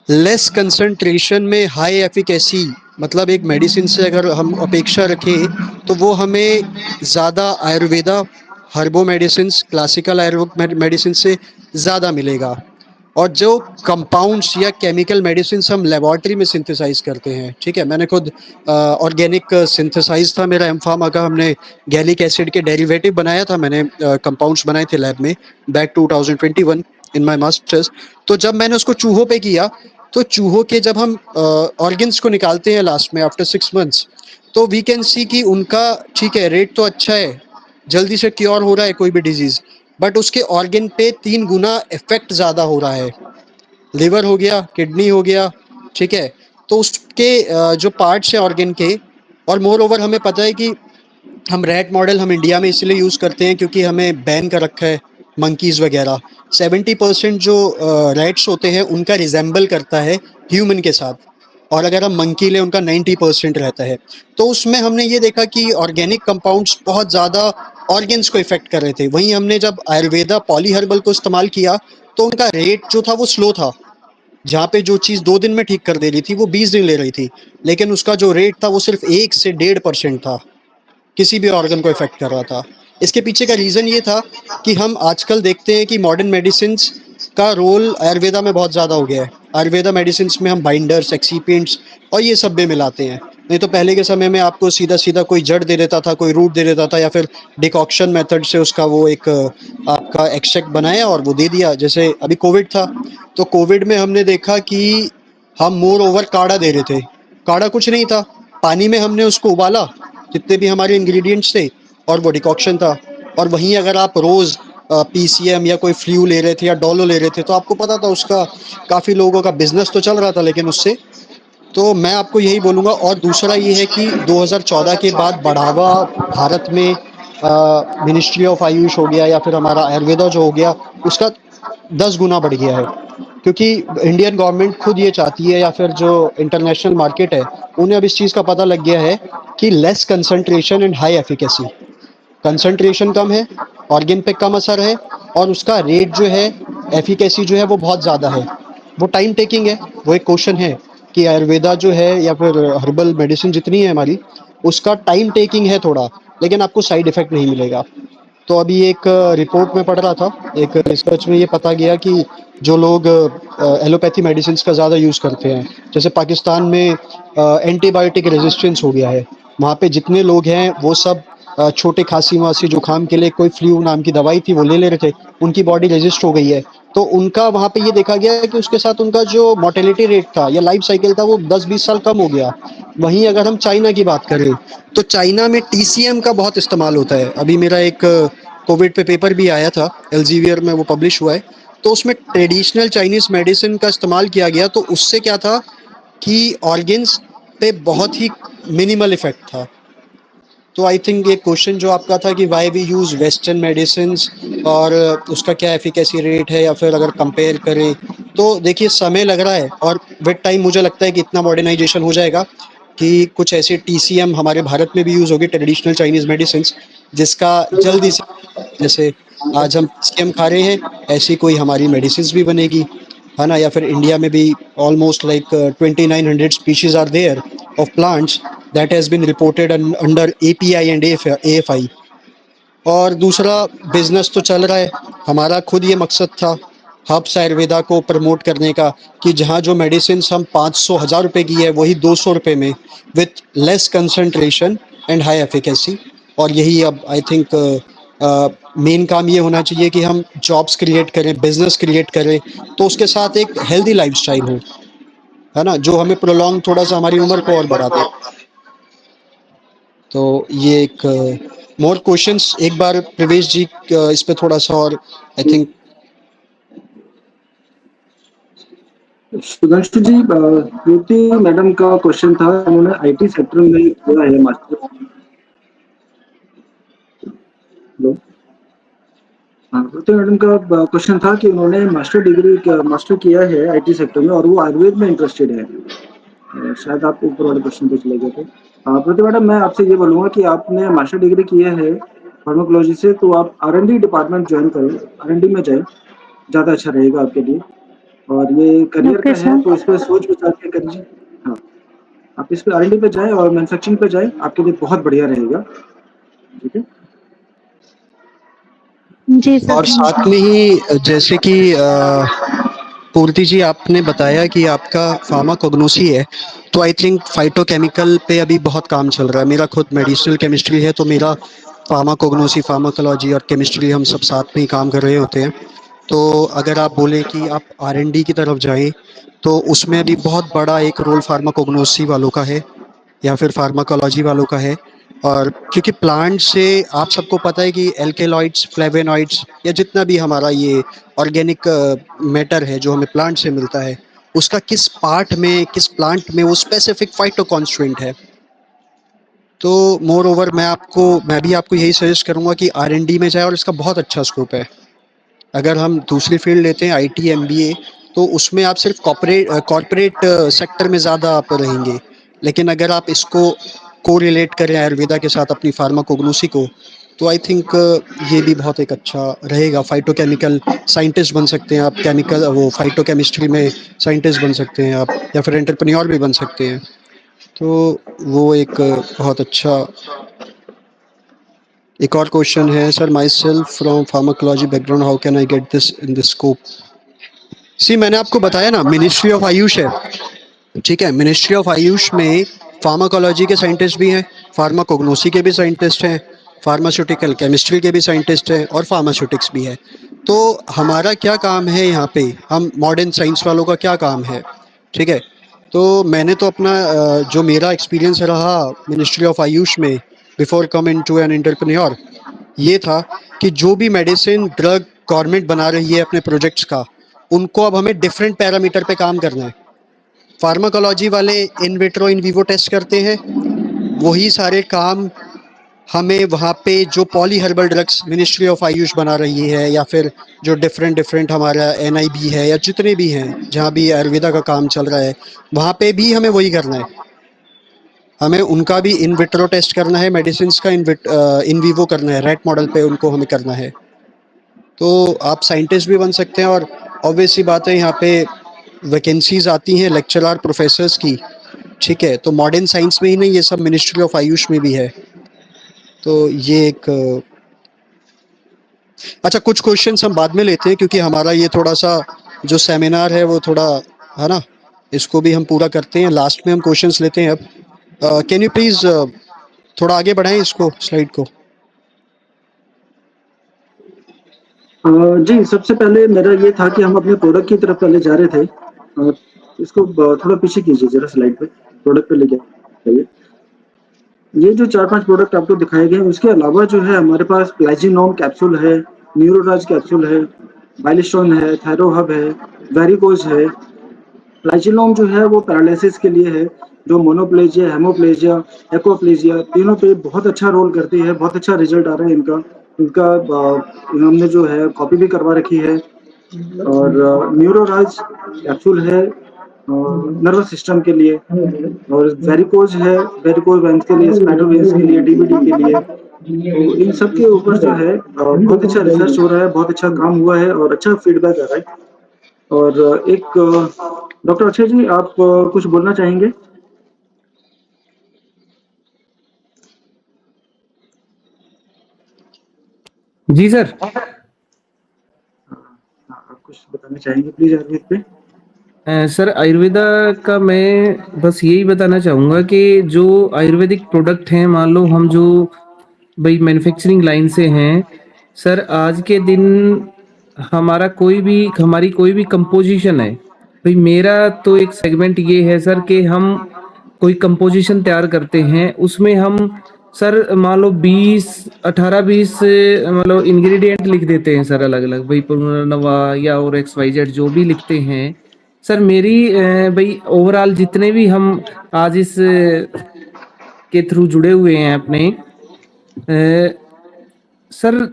लेस कंसंट्रेशन में हाई एफिकेसी, मतलब एक मेडिसिन से अगर हम अपेक्षा रखें, तो वो हमें ज़्यादा Ayurveda, हर्बो medicine, classical Ayurveda medicine से ज़्यादा मिलेगा। और जो कंपाउंड्स या केमिकल मेडिसिन हम लेबोरेटरी में सिंथेसाइज करते हैं, ठीक है? मैंने खुद ऑर्गेनिक सिंथेसाइज था मेरा एम-फार्मा का, हमने गैलिक एसिड के डेरिवेटिव बनाया था, मैंने कंपाउंड्स बनाए थे लैब में बैक 2021 इन माय मास्टर्स। तो जब मैंने उसको चूहों पे किया, तो चूहों के जब हम ऑर्गन्स को निकालते हैं लास्ट में आफ्टर 6 मंथ्स, तो वी कैन सी कि उनका, ठीक है, रेट तो अच्छा है, जल्दी से क्योर हो रहा है कोई भी डिजीज, बट उसके ऑर्गन पे 3 गुना इफेक्ट ज़्यादा हो रहा है। लिवर हो गया, किडनी हो गया, ठीक है? तो उसके जो पार्ट्स हैं ऑर्गन के, और मोर ओवर हमें पता है कि हम रैट मॉडल हम इंडिया में इसलिए यूज़ करते हैं क्योंकि हमें बैन कर रखा है मंकीज़ वगैरह। 70% जो रैट्स होते हैं उनका रिजेंबल करता है ह्यूमन के साथ, और अगर हम मंकी लें उनका 90% रहता है। तो उसमें हमने ये देखा कि ऑर्गेनिक कंपाउंड्स बहुत ज़्यादा ऑर्गन्स को इफेक्ट कर रहे थे। वहीं हमने जब आयुर्वेदा पॉलीहर्बल को इस्तेमाल किया, तो उनका रेट जो था वो स्लो था। जहाँ पे जो चीज़ 2 दिन में ठीक कर दे रही थी, वो 20 दिन ले रही थी, लेकिन उसका जो रेट था वो सिर्फ 1 से 1.5% था, किसी भी ऑर्गन को इफेक्ट कर रहा था। इसके पीछे का रीज़न ये था कि हम आजकल देखते हैं कि मॉडर्न मेडिसिन्स का रोल आयुर्वेदा में बहुत ज़्यादा हो गया है। आयुर्वेदा मेडिसिन्स में हम बाइंडर्स, एक्सीपिएंट्स और ये सब भी मिलाते हैं। नहीं तो पहले के समय में आपको सीधा-सीधा कोई जड़ दे देता था, कोई रूट दे देता था, या फिर डिकॉक्शन मेथड से उसका वो एक आपका एक्सट्रैक्ट बनाया और वो दे दिया। जैसे अभी कोविड था, तो कोविड में हमने देखा कि हम मोर ओवर काढ़ा दे रहे थे। काढ़ा कुछ नहीं था, पानी में हमने उसको उबाला, जितने भी हमारे इंग्रेडिएंट्स थे, और वो डिकॉक्शन था। और वहीं अगर आप रोज़ पीसीएम या कोई फ्लू ले रहे थे या डोलो ले रहे थे, तो आपको पता था उसका काफ़ी लोगों का बिजनेस तो चल रहा था, लेकिन उससे, तो मैं आपको यही बोलूँगा। और दूसरा ये है कि 2014 के बाद बढ़ावा भारत में मिनिस्ट्री ऑफ आयुष हो गया या फिर हमारा आयुर्वेदा जो हो गया, उसका 10 गुना बढ़ गया है, क्योंकि इंडियन गवर्नमेंट खुद ये चाहती है, या फिर जो इंटरनेशनल मार्केट है, उन्हें अब इस चीज़ का पता लग गया है कि less concentration and high efficacy. Concentration कम है, ऑर्गन पे कम असर है, और उसका रेट जो है, एफिकेसी जो है वो बहुत ज़्यादा है। वो टाइम टेकिंग है। वो एक क्वेश्चन है कि आयुर्वेदा जो है या फिर हर्बल मेडिसिन जितनी है हमारी, उसका टाइम टेकिंग है थोड़ा, लेकिन आपको साइड इफेक्ट नहीं मिलेगा। तो अभी एक रिपोर्ट में पढ़ रहा था, एक रिसर्च में ये पता गया कि जो लोग एलोपैथी मेडिसिन का ज़्यादा यूज़ करते हैं, जैसे पाकिस्तान में एंटीबायोटिक रेजिस्टेंस हो गया है, वहाँ पे जितने लोग हैं वो सब छोटे खांसी वासी जुकाम के लिए कोई फ्लू नाम की दवाई थी वो ले रहे थे, उनकी बॉडी रेजिस्ट हो गई है। तो उनका वहाँ पे ये देखा गया है कि उसके साथ उनका जो मोर्टेलिटी रेट था या लाइफ साइकिल था वो 10-20 साल कम हो गया। वहीं अगर हम चाइना की बात करें, तो चाइना में टीसीएम का बहुत इस्तेमाल होता है। अभी मेरा एक कोविड पे पेपर भी आया था, एल्सेवियर में वो पब्लिश हुआ है, तो उसमें ट्रेडिशनल चाइनीज मेडिसिन का इस्तेमाल किया गया। तो उससे क्या था कि ऑर्गन्स पे बहुत ही मिनिमल इफेक्ट था। तो आई थिंक ये क्वेश्चन जो आपका था कि why we use western medicines और उसका क्या एफिकेसी रेट है, या फिर अगर कंपेयर करें, तो देखिए समय लग रहा है, और विद टाइम मुझे लगता है कि इतना मॉडर्नाइजेशन हो जाएगा कि कुछ ऐसे टीसीएम हमारे भारत में भी यूज़ होगी, ट्रेडिशनल चाइनीज मेडिसिन्स, जिसका जल्दी से, जैसे आज हम टीसीएम खा रहे हैं, ऐसी कोई हमारी मेडिसिन्स भी बनेगी, है ना? या फिर इंडिया में भी almost like 2900 species are there of plants that has been reported under API and AFI. और दूसरा, बिजनेस तो चल रहा है। हमारा खुद ये मकसद था हब्स आयुर्वेदा को प्रमोट करने का, कि जहाँ जो मेडिसिन हम 500-1000 रुपये की है, वही 200 रुपये में, with less concentration and high efficacy. और यही अब आई थिंक मेन काम ये होना चाहिए कि हम जॉब्स क्रिएट करें, बिजनेस क्रिएट करें, तो उसके साथ एक हेल्दी लाइफस्टाइल हो, है ना, जो हमें प्रोलॉन्ग थोड़ा सा हमारी उम्र को और बढ़ा दे। तो ये एक मोर क्वेश्चंस एक बार प्रवेश जी इस पे थोड़ा सा और I think. Sudhanshu ji, Jyoti madam का क्वेश्चन था, उन्होंने आईटी सेक्टर में किया है मास्टर। हेलो, हाँ, ज्योति मैडम का क्वेश्चन था कि उन्होंने मास्टर किया है आईटी सेक्टर में और वो आयुर्वेद में इंटरेस्टेड है। शायद आप ऊपर वाले क्वेश्चन पे चले गए थे। ज्योति मैडम, मैं आपसे ये बोलूँगा कि आपने मास्टर डिग्री किया है फार्माकोलॉजी से, तो आप R&D डिपार्टमेंट ज्वाइन करें, R&D में जाएं, ज़्यादा अच्छा रहेगा आपके लिए। और ये करियर ओके का है, सर। तो इस पर सोच विचार के करिए। हाँ, आप इस पे R&D पे जाएं और मैन्युफैक्चरिंग पे जाएं, आपके लिए बहुत बढ़िया रहेगा। ठीक है। जी सर, और थैंक साथ यू। में ही जैसे कि पूर्ति जी आपने बताया कि आपका फार्माकोग्नोसी है, तो आई थिंक फाइटोकेमिकल पे अभी बहुत काम चल रहा है। मेरा खुद मेडिसिनल केमिस्ट्री है, तो मेरा फार्माकोग्नोसी, फार्माकोलॉजी और केमिस्ट्री हम सब साथ में ही काम कर रहे होते हैं। तो अगर आप बोले कि आप R&D की तरफ जाएं, तो उसमें भी बहुत बड़ा एक रोल फार्माकोग्नोसी वालों का है या फिर फार्माकोलॉजी वालों का है। और क्योंकि प्लांट से आप सबको पता है कि एल्केलॉइड्स, फ्लेवेनॉइड्स या जितना भी हमारा ये ऑर्गेनिक मैटर है जो हमें प्लांट से मिलता है, उसका किस पार्ट में, किस प्लांट में वो स्पेसिफिक फाइटोकॉन्स्ट्रेंट है। तो मोर ओवर मैं भी आपको यही सजेस्ट करूंगा कि R&D में जाए, और इसका बहुत अच्छा स्कोप है। अगर हम दूसरी फील्ड लेते हैं IT MBA, तो उसमें आप सिर्फ कॉर्पोरेट सेक्टर में ज़्यादा आप रहेंगे। लेकिन अगर आप इसको को रिलेट करें आयुर्वेदा के साथ अपनी फार्माकोग्नोसी को, तो आई थिंक ये भी बहुत एक अच्छा रहेगा। फाइटोकेमिकल साइंटिस्ट बन सकते हैं आप, केमिकल वो फाइटोकेमिस्ट्री में साइंटिस्ट बन सकते हैं आप, या फिर एंटरप्रेन्योर भी बन सकते हैं। तो वो एक बहुत अच्छा। एक और क्वेश्चन है, sir my self from pharmacology background, how can I get this in this scope. मैंने आपको बताया ना, मिनिस्ट्री ऑफ आयुष है, ठीक है। मिनिस्ट्री ऑफ आयुष में फार्माकोलॉजी के साइंटिस्ट भी हैं, फार्माकोग्नोसी के भी साइंटिस्ट हैं, फार्मास्यूटिकल केमिस्ट्री के भी साइंटिस्ट हैं, और फार्मास्यूटिक्स भी है। तो हमारा क्या काम है यहाँ पे, हम मॉडर्न साइंस वालों का क्या काम है, ठीक है। तो मैंने तो अपना जो मेरा एक्सपीरियंस रहा मिनिस्ट्री ऑफ आयुष में before come in to an entrepreneur, ये था कि जो भी मेडिसिन ड्रग गवर्नमेंट बना रही है अपने प्रोजेक्ट्स का, उनको अब हमें डिफरेंट पैरामीटर पे काम करना है। फार्माकोलॉजी वाले in vitro in vivo test करते हैं, वही सारे काम हमें वहाँ पे जो poly herbal drugs ministry of AYUSH बना रही है, या फिर जो डिफरेंट डिफरेंट हमारा NIB है, या जितने भी हैं जहाँ भी आयुर्वेदा का काम चल रहा है, वहाँ पे भी हमें वही करना है। हमें उनका भी इन विट्रो टेस्ट करना है, मेडिसिन का इन वीवो करना है, रैट मॉडल पे उनको हमें करना है। तो आप साइंटिस्ट भी बन सकते हैं, और ऑब्वियस सी बात है यहाँ पे वैकेंसीज आती हैं लेक्चरर प्रोफेसर्स की, ठीक है। तो मॉडर्न साइंस में ही नहीं, ये सब मिनिस्ट्री ऑफ आयुष में भी है। तो ये एक अच्छा, कुछ क्वेश्चंस हम बाद में लेते हैं, क्योंकि हमारा ये थोड़ा सा जो सेमिनार है वो थोड़ा, है ना, इसको भी हम पूरा करते हैं, लास्ट में हम क्वेश्चंस लेते हैं। अब कैन यू प्लीज थोड़ा आगे बढ़ाएं इसको, स्लाइड को। जी, सबसे पहले मेरा ये था कि हम अपने प्रोडक्ट की तरफ पहले जा रहे थे। इसको थोड़ा पीछे कीजिए जरा स्लाइड पे, प्रोडक्ट पे लेके आइए। ये जो 4-5 प्रोडक्ट आपको दिखाए गए हैं, उसके अलावा जो है हमारे पास प्लाजिनोम कैप्सूल है, न्यूरोराज कैप्सूल है, बाइलिस्टोन है, थायरोहब है, वेरिकोज है। प्लाजिनोम जो है वो पैरालिसिस के लिए है, जो मोनोप्लेजिया, हेमोप्लेजिया, एक्वाप्लेजिया, तीनों पे बहुत अच्छा रोल करती है, बहुत अच्छा रिजल्ट आ रहा है इनका। इनका हमने जो है कॉपी भी करवा रखी है। और न्यूरोराज कैप्सूल है नर्वस सिस्टम के लिए, और वेरिकोज है, वेरिकोज वेन्स के लिए, स्पाइडर वेन्स के लिए, DVT के लिए। तो इन सब के ऊपर जो है बहुत अच्छा रिसर्च हो रहा है, बहुत अच्छा काम हुआ है और अच्छा फीडबैक आ रहा है। और एक डॉक्टर अक्षय जी, आप कुछ बोलना चाहेंगे? जी सर। आप कुछ बताना चाहेंगे प्लीज आयुर्वेद पे? सर आयुर्वेदा का मैं बस यही बताना चाहूँगा कि जो आयुर्वेदिक प्रोडक्ट हैं, मान लो हम जो भाई मैन्युफैक्चरिंग लाइन से हैं, सर आज के दिन हमारी कोई भी कंपोजिशन है, भाई मेरा तो एक सेगमेंट ये है सर कि हम कोई कंपोजिशन तैयार करते हैं, उसमें हम सर मान लो 18-20 मतलब इंग्रेडिएंट लिख देते हैं सर अलग अलग, भाई पुनर्नवा या और XYZ जो भी लिखते हैं सर। मेरी भाई ओवरऑल जितने भी हम आज इस के थ्रू जुड़े हुए हैं अपने सर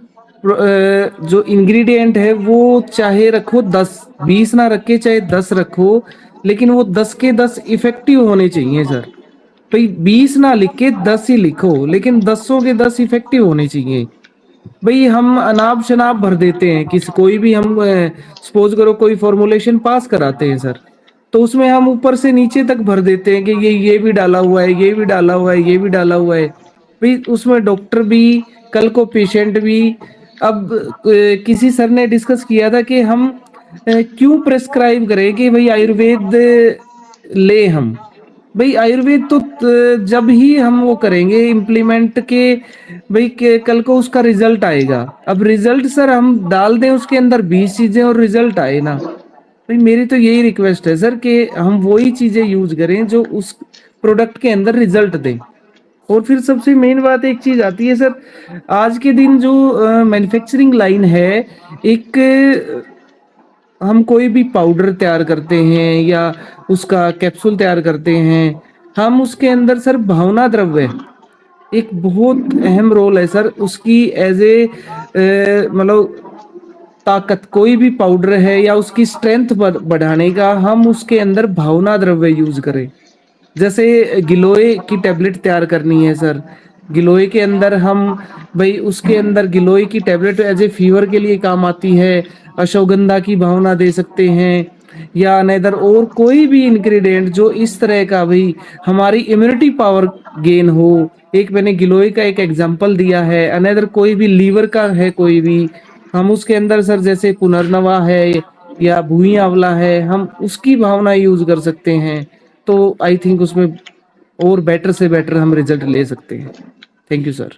जो इंग्रेडिएंट है वो चाहे रखो 10-20 ना रखे, चाहे 10 रखो, लेकिन वो 10 के 10 इफेक्टिव होने चाहिए सर। भाई 20 ना लिख के 10 ही लिखो, लेकिन 10 के 10 इफेक्टिव होने चाहिए। भाई हम अनाप शनाप भर देते हैं किसी कोई भी, हम सपोज करो कोई फॉर्मुलेशन पास कराते हैं सर, तो उसमें हम ऊपर से नीचे तक भर देते हैं कि ये भी डाला हुआ है, ये भी डाला हुआ है, ये भी डाला हुआ है। भाई उसमें डॉक्टर भी, कल को पेशेंट भी। अब किसी सर ने डिस्कस किया था कि हम क्यों प्रेस्क्राइब करें कि भाई आयुर्वेद ले हम। भाई आयुर्वेद तो जब ही हम वो करेंगे इम्प्लीमेंट के भाई के कल को उसका रिजल्ट आएगा। अब रिजल्ट सर हम डाल दें उसके अंदर 20 चीजें और रिजल्ट आए ना, भाई मेरी तो यही रिक्वेस्ट है सर कि हम वही चीजें यूज करें जो उस प्रोडक्ट के अंदर रिजल्ट दें। और फिर सबसे मेन बात एक चीज आती है सर, आज के दिन जो मैन्युफैक्चरिंग लाइन है, एक हम कोई भी पाउडर तैयार करते हैं या उसका कैप्सूल तैयार करते हैं, हम उसके अंदर सर भावना द्रव्य एक बहुत अहम रोल है सर उसकी, एज ए मतलब ताकत, कोई भी पाउडर है या उसकी स्ट्रेंथ बढ़ाने का हम उसके अंदर भावना द्रव्य यूज करें। जैसे गिलोय की टैबलेट तैयार करनी है सर, गिलोय के अंदर हम भाई उसके अंदर गिलोय की टैबलेट एज ए फीवर के लिए काम आती है, अश्वगंधा की भावना दे सकते हैं, या अनदर और कोई भी इंग्रेडिएंट जो इस तरह का भाई हमारी इम्यूनिटी पावर गेन हो। एक मैंने गिलोय का एक एग्जांपल दिया है, अनदर कोई भी लीवर का है कोई भी, हम उसके अंदर सर जैसे पुनर्नवा है या भूई आंवला है, हम उसकी भावना यूज कर सकते हैं। तो आई थिंक उसमें और बेटर से बेटर हम रिजल्ट ले सकते हैं। Thank you sir.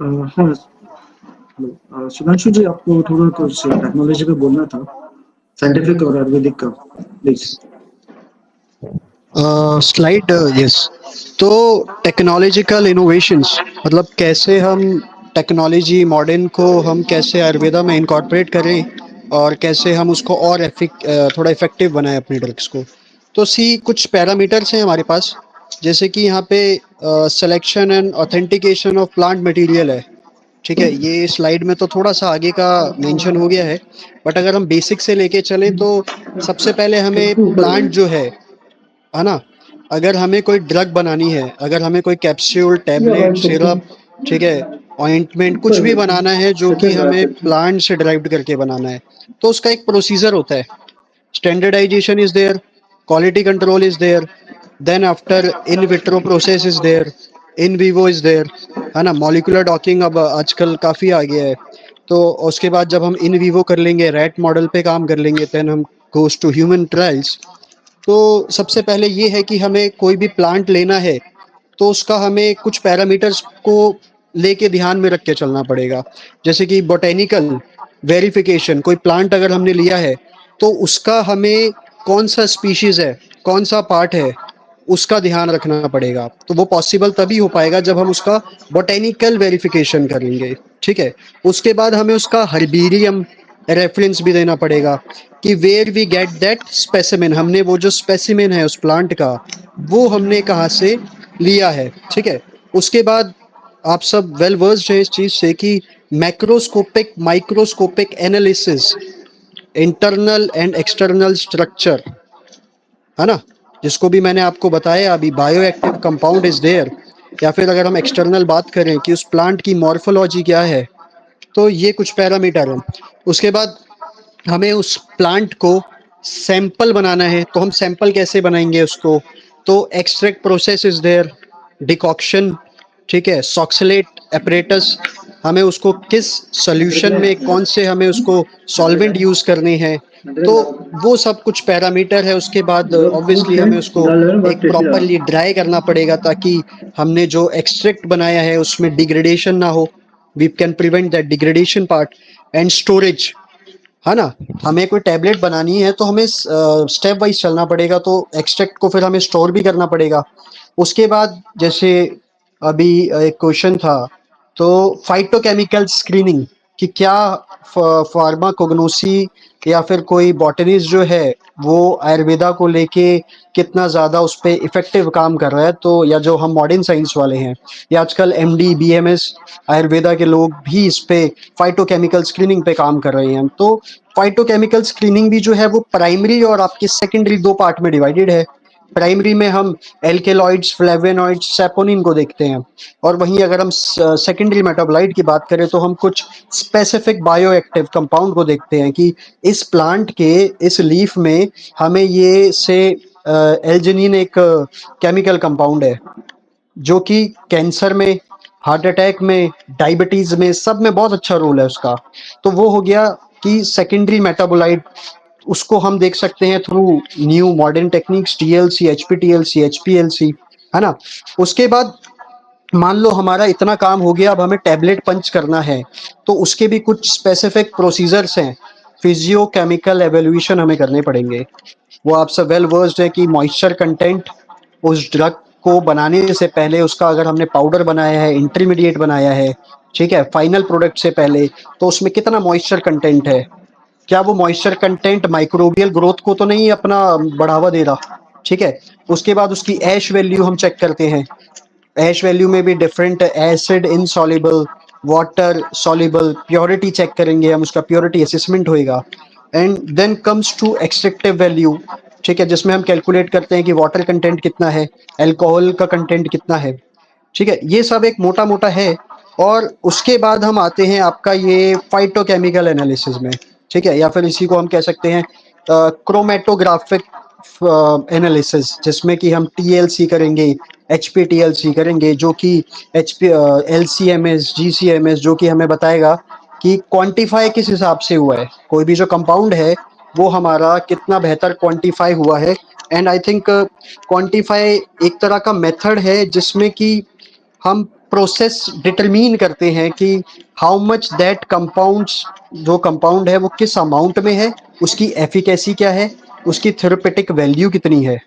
हाँ हेलो, सुधांशु जी आपको थोड़ा कुछ टेक्नोलॉजी पे बोलना था, साइंटिफिक और आयुर्वेदिक का, प्लीज। Slide yes. तो टेक्नोलॉजिकल इनोवेशंस मतलब कैसे हम टेक्नोलॉजी मॉडर्न को हम कैसे आयुर्वेदा में इनकॉर्पोरेट करें और कैसे हम उसको और थोड़ा इफेक्टिव बनाएं अपने ड्रग्स को। तो कुछ पैरामीटर्स हैं हमारे पास, जैसे कि यहाँ पे selection and authentication of plant material है। ठीक है, ये स्लाइड में तो थोड़ा सा आगे का मेंशन हो गया है, बट अगर हम बेसिक से लेके चलें तो सबसे पहले हमें प्लांट जो है ना, अगर हमें कोई ड्रग बनानी है, अगर हमें कोई कैप्सूल, टैबलेट, सिरप, ठीक है, ऑइंटमेंट, कुछ भी बनाना है जो कि हमें प्लांट से ड्राइव्ड करके बनाना है, तो उसका एक प्रोसीजर होता है। Standardisation is there, quality control is there, then after in vitro process is there, in vivo is there, है ना। मॉलिक्यूलर डॉकिंग अब आजकल काफ़ी आ गया है। तो उसके बाद जब हम इन विवो कर लेंगे, रैट मॉडल पे काम कर लेंगे, देन हम गोज टू ह्यूमन ट्रायल्स। तो सबसे पहले ये है कि हमें कोई भी प्लांट लेना है तो उसका हमें कुछ पैरामीटर्स को लेके ध्यान में रख के चलना पड़ेगा। जैसे कि बोटेनिकल वेरिफिकेशन, कोई प्लांट अगर हमने लिया है तो उसका हमें कौन सा स्पीशीज है, कौन सा पार्ट है, उसका ध्यान रखना पड़ेगा। तो वो पॉसिबल तभी हो पाएगा जब हम उसका बोटेनिकल वेरिफिकेशन करेंगे। ठीक है, उसके बाद हमें उसका हर्बेरियम रेफरेंस भी देना पड़ेगा कि where we get that specimen, हमने वो जो स्पेसिमेन है उस प्लांट का वो हमने कहाँ से लिया है। ठीक है, उसके बाद आप सब वेल वर्स्ड हैं इस चीज से कि macroscopic microscopic analysis, internal and external structure, है ना, जिसको भी मैंने आपको बताया अभी, bio active compound is there, या फिर अगर हम एक्सटर्नल बात करें कि उस प्लांट की मॉर्फोलॉजी क्या है, तो ये कुछ पैरामीटर हैं। उसके बाद हमें उस प्लांट को सैंपल बनाना है, तो हम सैंपल कैसे बनाएंगे उसको, तो extract process is there, decoction, ठीक है, सॉक्सलेट एपरेटस, हमें उसको किस सॉल्यूशन में कौन से हमें उसको सॉल्वेंट यूज करने हैं, तो वो सब कुछ पैरामीटर है। उसके बाद ऑब्वियसली हमें उसको एक प्रॉपरली ड्राई करना पड़ेगा ताकि हमने जो एक्सट्रैक्ट बनाया है उसमें डिग्रेडेशन ना हो। We can prevent that degradation part. And storage, है ना, हमें कोई टैबलेट बनानी है तो हमें स्टेप वाइज चलना पड़ेगा। तो एक्सट्रैक्ट को फिर हमें स्टोर भी करना पड़ेगा। उसके बाद जैसे अभी एक क्वेश्चन था, तो फाइटोकेमिकल स्क्रीनिंग कि क्या फार्माकोग्नोसी या फिर कोई बॉटनिस्ट जो है वो आयुर्वेदा को लेके कितना ज़्यादा उस पे इफेक्टिव काम कर रहा है। तो या जो हम मॉडर्न साइंस वाले हैं या आजकल एमडी बीएमएस आयुर्वेदा के लोग भी इस पे फाइटोकेमिकल स्क्रीनिंग पे काम कर रहे हैं। तो फाइटोकेमिकल स्क्रीनिंग भी जो है वो प्राइमरी और आपकी सेकेंडरी दो पार्ट में डिवाइडेड है। प्राइमरी में हम एल्केलॉइड्स, फ्लेवोनॉइड्स, सैपोनिन को देखते हैं, और वहीं अगर हम सेकेंडरी मेटाबोलाइट की बात करें तो हम कुछ स्पेसिफिक बायोएक्टिव कंपाउंड को देखते हैं कि इस प्लांट के इस लीफ में हमें ये से एल्जिनिन एक केमिकल कंपाउंड है जो कि कैंसर में, हार्ट अटैक में, डायबिटीज में, सब में बहुत अच्छा रोल है उसका। तो वो हो गया कि सेकेंडरी मेटाबोलाइट, उसको हम देख सकते हैं through new modern techniques, TLC, HPTLC, HPLC, है ना। उसके बाद मान लो हमारा इतना काम हो गया, अब हमें टैबलेट पंच करना है, तो उसके भी कुछ स्पेसिफिक प्रोसीजर्स हैं। फिजियोकेमिकल एवेल्यूएशन हमें करने पड़ेंगे। वो आप सब वेल वर्स्ड है कि मॉइस्चर कंटेंट उस ड्रग को बनाने से पहले, उसका अगर हमने पाउडर बनाया है, इंटरमीडिएट बनाया है, ठीक है, फाइनल प्रोडक्ट से पहले, तो उसमें कितना मॉइस्चर कंटेंट है, क्या वो मॉइस्चर कंटेंट माइक्रोबियल ग्रोथ को तो नहीं अपना बढ़ावा दे रहा, ठीक है। उसके बाद उसकी ऐश वैल्यू हम चेक करते हैं। ऐश वैल्यू में भी different acid insoluble, water soluble, purity check करेंगे हम, उसका प्योरिटी असेसमेंट होएगा। And then comes to extractive value, ठीक है, जिसमें हम कैलकुलेट करते हैं कि वाटर कंटेंट कितना है, अल्कोहल का कंटेंट कितना है, ठीक है। ये सब एक मोटा मोटा है। और उसके बाद हम आते हैं आपका ये फाइटोकेमिकल एनालिसिस में, ठीक है, या फिर इसी को हम कह सकते हैं क्रोमेटोग्राफिक एनालिसिस, जिसमें कि हम टीएलसी करेंगे, एचपीटीएलसी करेंगे, जो कि एलसीएमएस, जीसीएमएस, जो कि हमें बताएगा कि क्वांटिफाई किस हिसाब से हुआ है, कोई भी जो कंपाउंड है वो हमारा कितना बेहतर क्वांटिफाई हुआ है। एंड आई थिंक क्वांटिफाई एक तरह का मेथड है जिसमें कि हम प्रोसेस डिटरमीन करते हैं कि हाउ मच दैट कंपाउंड्स, जो कंपाउंड है वो किस अमाउंट में है, उसकी एफिकेसी क्या है, उसकी थेरेपेटिक वैल्यू कितनी है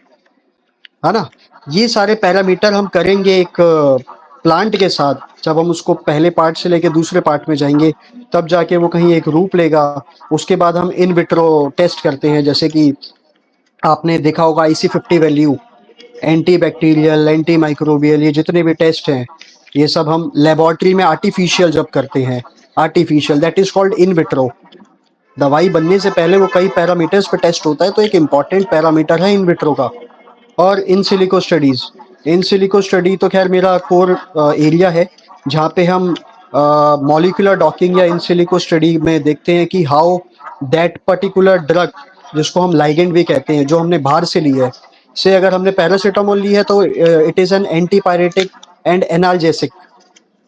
ना। ये सारे पैरामीटर हम करेंगे एक प्लांट के साथ। जब हम उसको पहले पार्ट से लेके दूसरे पार्ट में जाएंगे तब जाके वो कहीं एक रूप लेगा। उसके बाद हम इन विट्रो टेस्ट करते हैं, जैसे कि आपने देखा होगा IC50 value, anti bacterial, anti microbial, ये जितने भी टेस्ट हैं ये सब हम लेबोरेटरी में आर्टिफिशियल जब करते हैं, artificial, that is called in vitro. दवाई बनने से पहले वो कई पैरामीटर्स पे टेस्ट होता है, तो एक इम्पॉर्टेंट पैरामीटर है इन विट्रो का। और in silico studies, in silico study तो खैर मेरा कोर एरिया है, जहाँ पे हम मॉलिक्यूलर डॉकिंग या इन सिलिको स्टडी में देखते हैं कि हाउ दैट पर्टिकुलर ड्रग, जिसको हम लाइगेंड भी कहते हैं, जो हमने बाहर से ली है, से अगर हमने पैरासीटामोल ली है तो it is an antipyretic and analgesic,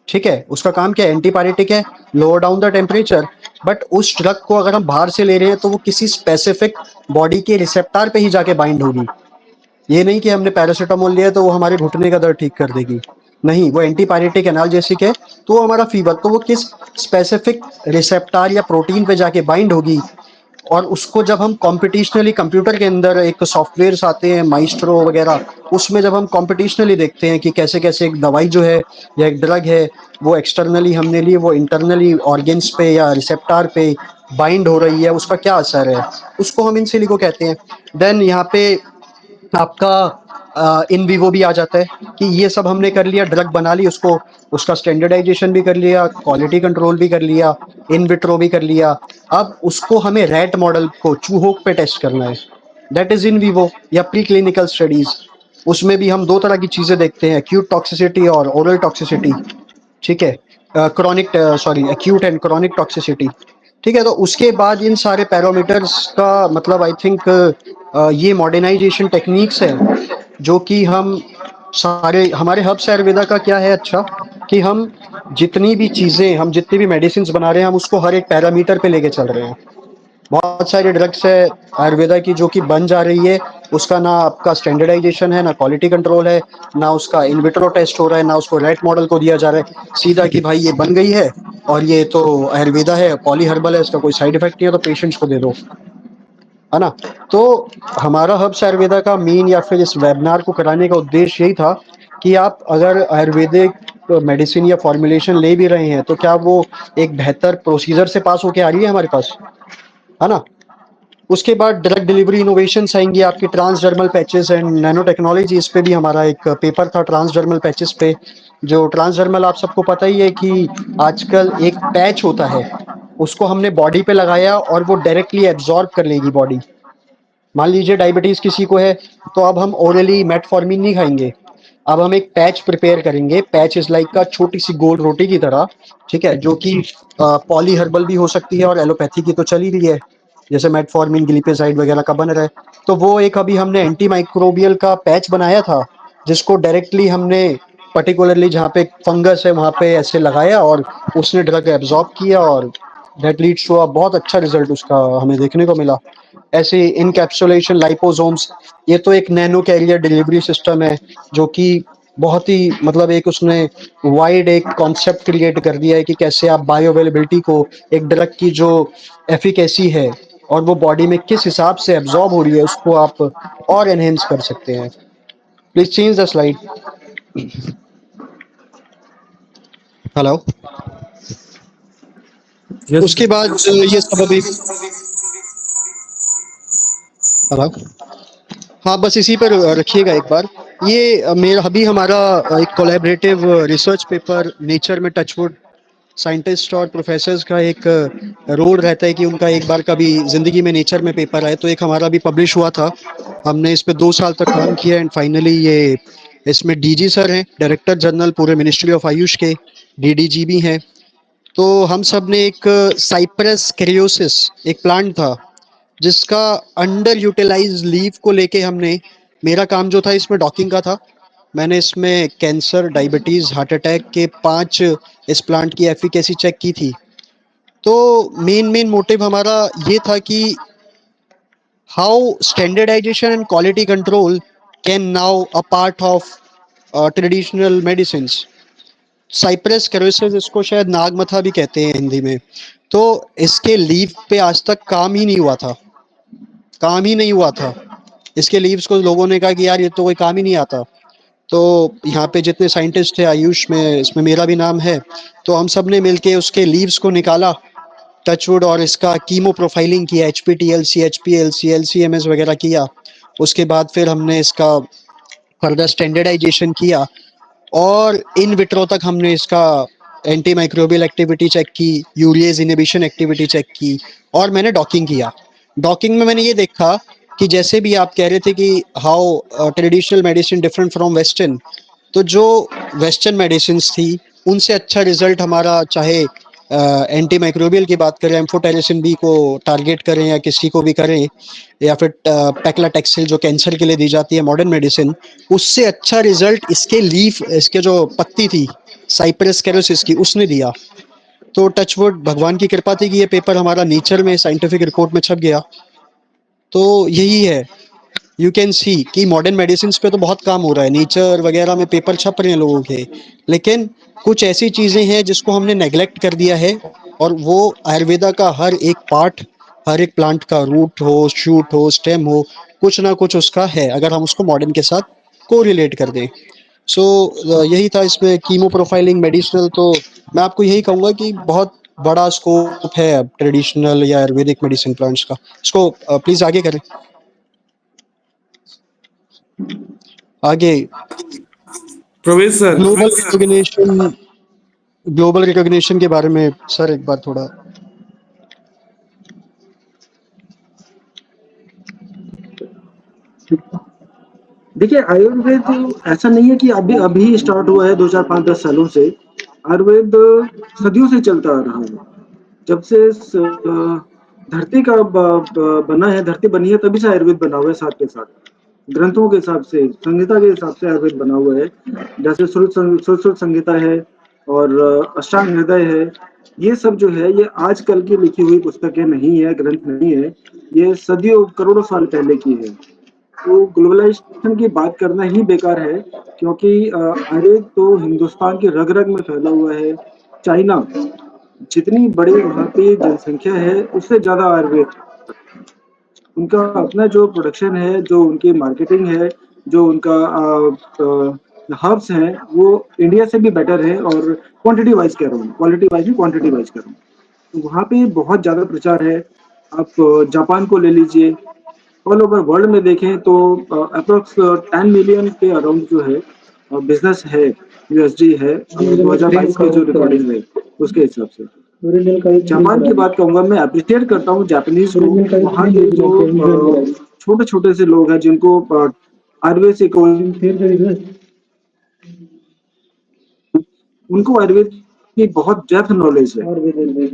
ठीक है, उसका काम क्या है, एंटीपायरेटिक है, lower down the temperature. But उस ड्रग को अगर हम बाहर से ले रहे हैं तो वो किसी स्पेसिफिक बॉडी के रिसेप्टर पे ही जाके बाइंड होगी। ये नहीं कि हमने पैरासीटामोल लिया तो वो हमारे घुटने का दर्द ठीक कर देगी, नहीं, वो एंटीपायरेटिक एनाल्जेसिक है, तो वो हमारा फीवर, तो वो किस स्पेसिफिक रिसेप्टर या प्रोटीन पे जाके बाइंड होगी। और उसको जब हम कॉम्पिटिशनली, कंप्यूटर के अंदर एक सॉफ्टवेयर आते हैं माइस्ट्रो वगैरह, उसमें जब हम कॉम्पिटिशनली देखते हैं कि कैसे कैसे एक दवाई जो है या एक ड्रग है वो एक्सटर्नली हमने ली, वो इंटरनली ऑर्गेन्स पे या रिसेप्टर पे बाइंड हो रही है, उसका क्या असर है, उसको हम इन सिलिको कहते हैं। देन यहाँ पे आपका इन विवो भी आ जाता है कि ये सब हमने कर लिया, ड्रग बना ली, उसको उसका स्टैंडर्डाइजेशन भी कर लिया, क्वालिटी कंट्रोल भी कर लिया, इन विट्रो भी कर लिया। अब उसको हमें रैट मॉडल को चूहों पे टेस्ट करना है, दैट इज इन विवो या प्री क्लिनिकल स्टडीज। उसमें भी हम दो तरह की चीजें देखते हैं, एक्यूट टॉक्सिसिटी और ओरल टॉक्सिसिटी, ठीक है, chronic acute and chronic toxicity, ठीक है। तो उसके बाद इन सारे पैरामीटर्स का मतलब आई थिंक ये मॉडर्नाइजेशन टेक्निक्स है जो कि हम सारे, हमारे हब्स आयुर्वेदा का क्या है अच्छा कि हम जितनी भी चीज़ें, हम जितनी भी मेडिसिन बना रहे हैं हम उसको हर एक पैरामीटर पे लेके चल रहे हैं। बहुत सारी ड्रग्स है आयुर्वेदा की जो कि बन जा रही है, उसका ना आपका स्टैंडर्डाइजेशन है, ना क्वालिटी कंट्रोल है, ना उसका इन विट्रो टेस्ट हो रहा है, ना उसको रैट मॉडल को दिया जा रहा है। सीधा कि भाई ये बन गई है और ये तो आयुर्वेदा है, पॉली हर्बल है, इसका कोई साइड इफेक्ट नहीं है, तो पेशेंट्स को दे दो, है ना? तो हमारा हब्स आयुर्वेदा का मेन या फिर इस वेबिनार को कराने का उद्देश्य यही था कि आप अगर आयुर्वेदिक मेडिसिन या फॉर्मुलेशन ले भी रहे हैं तो क्या वो एक बेहतर प्रोसीजर से पास होके आ रही है हमारे पास, है ना? उसके बाद ड्रग डिलीवरी इनोवेशंस आएंगी, आपकी transdermal patches and nano technology. इस पे भी हमारा एक पेपर था ट्रांसडर्मल पैचेस पे। जो ट्रांसडर्मल आप सबको पता ही है कि आजकल एक पैच होता है, उसको हमने बॉडी पे लगाया और वो डायरेक्टली एब्जॉर्ब कर लेगी बॉडी। मान लीजिए डायबिटीज किसी को है, तो अब हम ओरली मेटफॉर्मिन नहीं खाएंगे, अब हम एक पैच प्रिपेयर करेंगे। पैच इज लाइक का छोटी सी गोल रोटी की तरह, ठीक है, जो कि पॉली हर्बल भी हो सकती है और एलोपैथी की तो चली रही है, जैसे मेटफॉर्मिन ग्लिपेसाइड वगैरह का बन रहा है। तो वो एक अभी हमने एंटी माइक्रोबियल का पैच बनाया था, जिसको डायरेक्टली हमने पर्टिकुलरली जहाँ पे फंगस है वहाँ पे ऐसे लगाया और उसने ड्रग एब्जॉर्ब किया और दैट लीड्स टू अ बहुत अच्छा रिजल्ट उसका हमें देखने को मिला। ऐसे इनकैप्सुलेशन लाइपोसोम्स, ये तो एक नैनो कैरियर डिलीवरी सिस्टम है जो कि बहुत ही मतलब एक उसने वाइड एक कॉन्सेप्ट क्रिएट कर दिया है कि कैसे आप बायो अवेलेबिलिटी को, एक ड्रग की जो एफिकेसी है और वो बॉडी में किस हिसाब से एब्जॉर्ब हो रही है, उसको आप और एनहेंस कर सकते हैं। Please change the slide. Hello. Yes. उसके बाद ये सब अभी, हेलो, हाँ बस इसी पर रखिएगा एक बार। ये मेरा अभी हमारा एक कोलैबोरेटिव रिसर्च पेपर नेचर में, टचवुड साइंटिस्ट और प्रोफेसर्स का एक रोल रहता है कि उनका एक बार कभी जिंदगी में नेचर में पेपर आए, तो एक हमारा भी पब्लिश हुआ था। हमने इस पे 2 साल तक काम किया एंड फाइनली ये, इसमें डीजी सर हैं, डायरेक्टर जनरल पूरे मिनिस्ट्री ऑफ आयुष के, डीडीजी भी हैं। तो हम सब ने एक साइप्रस कैरियोसिस एक प्लांट था जिसका अंडर यूटिलाइज लीव को लेके हमने, मेरा काम जो था इसमें डॉकिंग का था। मैंने इसमें कैंसर, डायबिटीज, हार्ट अटैक के 5 इस प्लांट की एफिकेसी चेक की थी। तो मेन मोटिव हमारा ये था कि how standardisation and quality control can now a part of traditional medicine. Cyperus cariosis, इसको शायद नागमथा भी कहते हैं हिंदी में। तो इसके लीव पे आज तक काम ही नहीं हुआ था, काम ही नहीं हुआ था। इसके लीव्स को लोगों ने कहा कि यार ये तो कोई काम ही नहीं आता। तो यहाँ पे जितने साइंटिस्ट थे आयुष में, इसमें मेरा भी नाम है, तो हम सब ने मिलके उसके लीव्स को निकाला टचवुड और इसका कीमो प्रोफाइलिंग किया, HPTLC, HPLC, LCMS वगैरह किया। उसके बाद फिर हमने इसका फर्दर स्टैंडर्डाइजेशन किया और इन विट्रो तक हमने इसका एंटी माइक्रोबियल एक्टिविटी चेक की, यूरिएज इनहिबिशन एक्टिविटी चेक की और मैंने डॉकिंग किया। डॉकिंग में मैंने ये देखा कि जैसे भी आप कह रहे थे कि how traditional medicine different from western, तो जो वेस्टर्न मेडिसिन थी उनसे अच्छा रिजल्ट हमारा, चाहे एंटी माइक्रोबियल की बात करें, एम्फोटेरिसिन बी को टारगेट करें या किसी को भी करें, या फिर पैक्लाटेक्सिल जो कैंसर के लिए दी जाती है मॉडर्न मेडिसिन, उससे अच्छा रिजल्ट इसके लीफ, इसके जो पत्ती थी साइप्रस कैरोसिस की, उसने दिया। तो टचवुड भगवान की कृपा थी कि ये पेपर हमारा नेचर में साइंटिफिक रिपोर्ट में छप गया। तो यही है, यू कैन सी कि मॉडर्न मेडिसिन पे तो बहुत काम हो रहा है, नेचर वगैरह में पेपर छप रहे हैं लोगों के, लेकिन कुछ ऐसी चीजें हैं जिसको हमने नेग्लेक्ट कर दिया है। और वो आयुर्वेदा का हर एक पार्ट, हर एक प्लांट का रूट हो, शूट हो, स्टेम हो, कुछ ना कुछ उसका है, अगर हम उसको मॉडर्न के साथ को रिलेट कर दें। सो यही था इसमें कीमो प्रोफाइलिंग मेडिसिनल। तो मैं आपको यही कहूंगा कि बहुत बड़ा स्कोप है अब ट्रेडिशनल या आयुर्वेदिक मेडिसिन प्लांट्स का। इसको प्लीज आगे करें, आगे। प्रवेश सर, ग्लोबल रिकॉग्निशन के बारे में सर एक बार थोड़ा। देखिए, आयुर्वेद ऐसा नहीं है कि अभी अभी स्टार्ट हुआ है 2005-10 सालों से। आयुर्वेद सदियों से चलता आ रहा है। जब से धरती का बना है, धरती बनी है, तभी से आयुर्वेद बना हुआ है। साथ के साथ ग्रंथों के हिसाब से, संहिता के हिसाब से आयुर्वेद बना हुआ है। जैसे श्रुत संहिता है, और अष्टांग हृदय है, ये सब जो है ये आजकल की लिखी हुई पुस्तकें नहीं है, ग्रंथ नहीं है, ये सदियों करोड़ों साल पहले की है। तो ग्लोबलाइजेशन की बात करना ही बेकार है, क्योंकि आयुर्वेद तो हिंदुस्तान की रग रग में फैला हुआ है। चाइना, जितनी बड़ी वहाँ पे जनसंख्या है उससे ज्यादा आयुर्वेद, उनका अपना जो प्रोडक्शन है, जो उनकी मार्केटिंग है, जो उनका हर्ब्स हैं, वो इंडिया से भी बेटर है। और क्वांटिटी वाइज कह रहा हूँ, क्वालिटी वाइज नहीं, क्वांटिटी वाइज कह रहा हूँ। तो वहाँ पे बहुत ज़्यादा प्रचार है। आप जापान को ले लीजिए, ऑल ओवर वर्ल्ड में देखें तो अप्रोक्स 10 मिलियन के अराउंड जो है बिजनेस है, यूएसडी है, 2022 की जो रिकॉर्डिंग है उसके हिसाब से। जापान की बात कहूंगा, मैं अप्रिशिएट करता हूँ जापानीज को, वहाँ के जो छोटे छोटे से लोग हैं जिनको आयुर्वेद से कोई, उनको आयुर्वेद की बहुत डेप्थ नॉलेज है।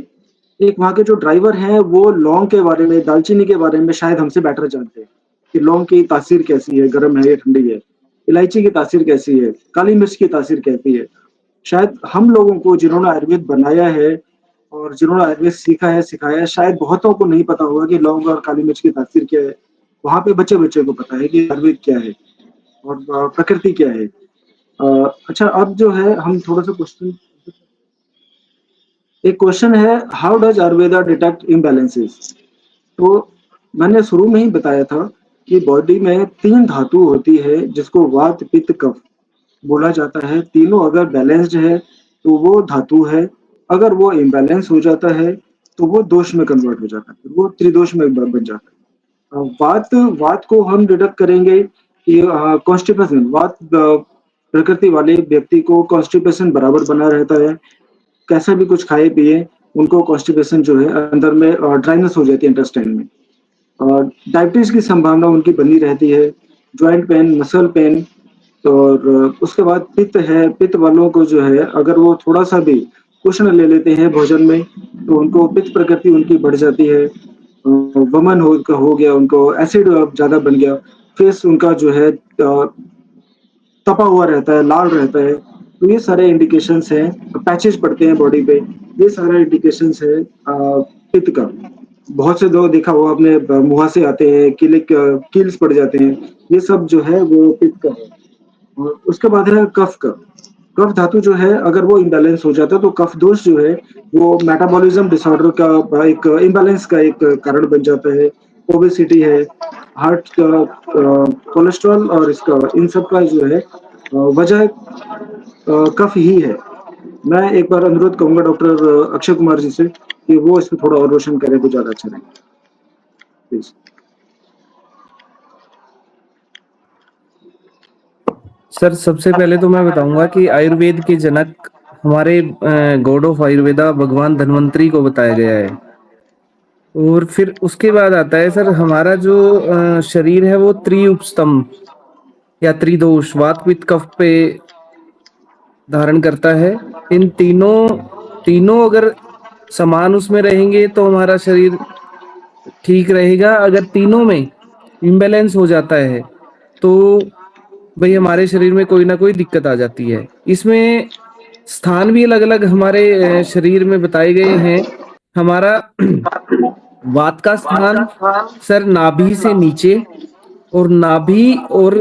एक वहाँ के जो ड्राइवर हैं वो लौंग के बारे में, दालचीनी के बारे में शायद हमसे बेटर जानते हैं कि लौंग की तासीर कैसी है, गर्म है या ठंडी है, इलायची की तासीर कैसी है, काली मिर्च की तासीर कैसी है। शायद हम लोगों को जिन्होंने आयुर्वेद बनाया है और जिन्होंने आयुर्वेद सीखा है, सिखाया है, शायद बहुतों को नहीं पता होगा कि लौंग और काली मिर्च की तासीर क्या है। वहाँ पे बच्चे बच्चे को पता है कि आयुर्वेद क्या है और प्रकृति क्या है। अच्छा, अब जो है हम थोड़ा सा क्वेश्चन, एक क्वेश्चन है, how does Ayurveda detect imbalances. तो मैंने शुरू में ही बताया था कि बॉडी में 3 धातु होती है जिसको वात पित्त कफ बोला जाता है। तीनों अगर बैलेंस्ड है तो वो धातु है, अगर वो इम्बैलेंस हो जाता है तो वो दोष में कन्वर्ट हो जाता है, वो त्रिदोष में बन जाता है। वात वात को हम डिडक्ट करेंगे कि कॉन्स्टिपेशन, वात प्रकृति वाले व्यक्ति को कॉन्स्टिपेशन बराबर बना रहता है, कैसा भी कुछ खाए पिए उनको कॉन्स्टिपेशन जो है अंदर में ड्राइनेस हो जाती है इंटेस्टाइन में। और डायबिटीज की संभावना उनकी बनी रहती है, ज्वाइंट पेन, मसल पेन। और उसके बाद पित्त है, पित्त वालों को जो है अगर वो थोड़ा सा भी कुछ ले लेते हैं भोजन में तो उनको पित्त प्रकृति उनकी बढ़ जाती है। वमन हो गया, उनको एसिड ज्यादा बन गया, फेस उनका जो है तपा हुआ रहता है, लाल रहता है। तो ये सारे इंडिकेशंस हैं, पैचेस पड़ते हैं बॉडी पे, ये सारे इंडिकेशंस है पित्त का। बहुत से लोग देखा होगा आपने, मुहासे आते हैं, कील्स पड़ जाते हैं, ये सब जो है वो पित्त का है। और उसके बाद है कफ का। कफ धातु जो है अगर वो इम्बैलेंस हो जाता है तो कफ दोष जो है वो मेटाबॉलिज्म डिसऑर्डर का एक इम्बैलेंस का एक कारण बन जाता है। ओबेसिटी है, हार्ट का, कोलेस्ट्रॉल और इसका, इन सब का जो है वजह कफ ही है। मैं एक बार अनुरोध करूंगा डॉक्टर अक्षय कुमार जी से कि वो इस पर थोड़ा और रोशन करें तो ज्यादा अच्छा रहेगा, प्लीज। सर सबसे पहले तो मैं बताऊंगा कि आयुर्वेद के जनक हमारे गॉड ऑफ आयुर्वेदा भगवान धन्वंतरी को बताया गया है। और फिर उसके बाद आता है सर हमारा जो शरीर है वो त्रिउपस्तंभ या त्रिदोष वात पित्त कफ पे धारण करता है। इन तीनों अगर समान उसमें रहेंगे तो हमारा शरीर ठीक रहेगा। अगर तीनों में इम्बैलेंस हो जाता है तो भाई हमारे शरीर में कोई ना कोई दिक्कत आ जाती है। इसमें स्थान भी अलग अलग हमारे शरीर में बताए गए हैं। हमारा वात का स्थान सर नाभि से नीचे, और नाभि और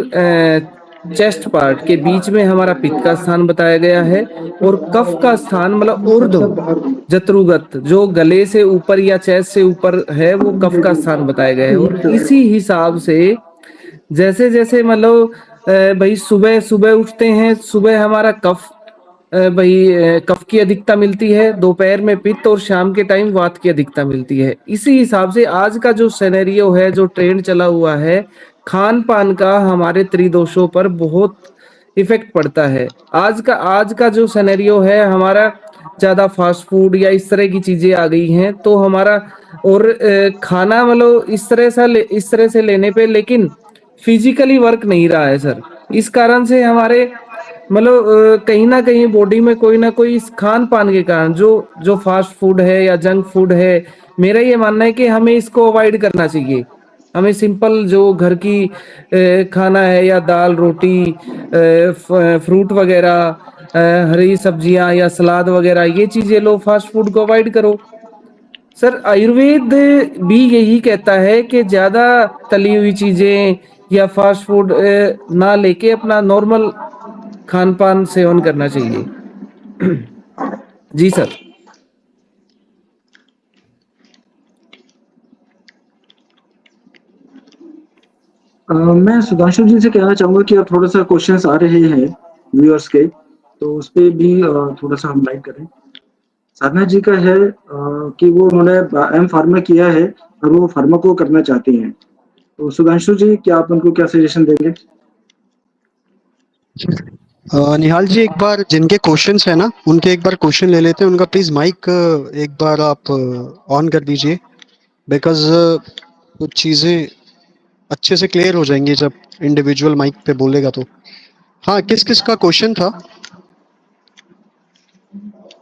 चेस्ट पार्ट के बीच में हमारा पित्त का स्थान बताया गया है। और कफ का स्थान मतलब ऊर्ध्व जत्रुगत जो गले से ऊपर या चेस्ट से ऊपर है वो कफ का स्थान बताया गया है। और इसी हिसाब से जैसे जैसे मतलब भाई सुबह सुबह उठते हैं, सुबह हमारा कफ भाई कफ की अधिकता मिलती है, दोपहर में पित्त और शाम के टाइम वात की अधिकता मिलती है। इसी हिसाब से आज का जो सिनेरियो है, जो ट्रेंड चला हुआ है खान पान का, हमारे त्रिदोषों पर बहुत इफेक्ट पड़ता है। आज का जो सिनेरियो है हमारा ज्यादा फास्ट फूड या इस तरह की चीजें आ गई हैं, तो हमारा और खाना मतलब इस तरह से लेने पे लेकिन फिजिकली वर्क नहीं रहा है सर। इस कारण से हमारे मतलब कहीं ना कहीं बॉडी में कोई ना कोई इस खान पान के कारण जो फास्ट फूड है या जंक फूड है, मेरा ये मानना है कि हमें इसको अवॉइड करना चाहिए। हमें सिंपल जो घर की खाना है या दाल रोटी फ्रूट वगैरह हरी सब्जियां या सलाद वगैरह ये चीजें लो, फास्ट फूड को अवॉइड करो। सर आयुर्वेद भी यही कहता है कि ज्यादा तली हुई चीजें या फास्ट फूड ना लेके अपना नॉर्मल खान पान सेवन करना चाहिए। जी सर। मैं सुधांशु जी से कहना चाहूंगा कि अब थोड़ा सा क्वेश्चंस आ रहे हैं व्यूअर्स के, तो उस पे भी थोड़ा सा हम लाइक करें। साधना जी का है कि वो उन्होंने एम फार्मा किया है और वो फार्मा को करना चाहती हैं, तो सुधांशु जी क्या आप उनको क्या सजेशन देंगे? निहाल जी, एक बार जिनके क्वेश्चंस है ना उनके एक बार क्वेश्चन ले लेते हैं। उनका प्लीज माइक एक बार आप ऑन कर दीजिए, बिकॉज कुछ चीजें अच्छे से क्लियर हो जाएंगी जब इंडिविजुअल माइक पे बोलेगा तो। हाँ, किस किस का क्वेश्चन था?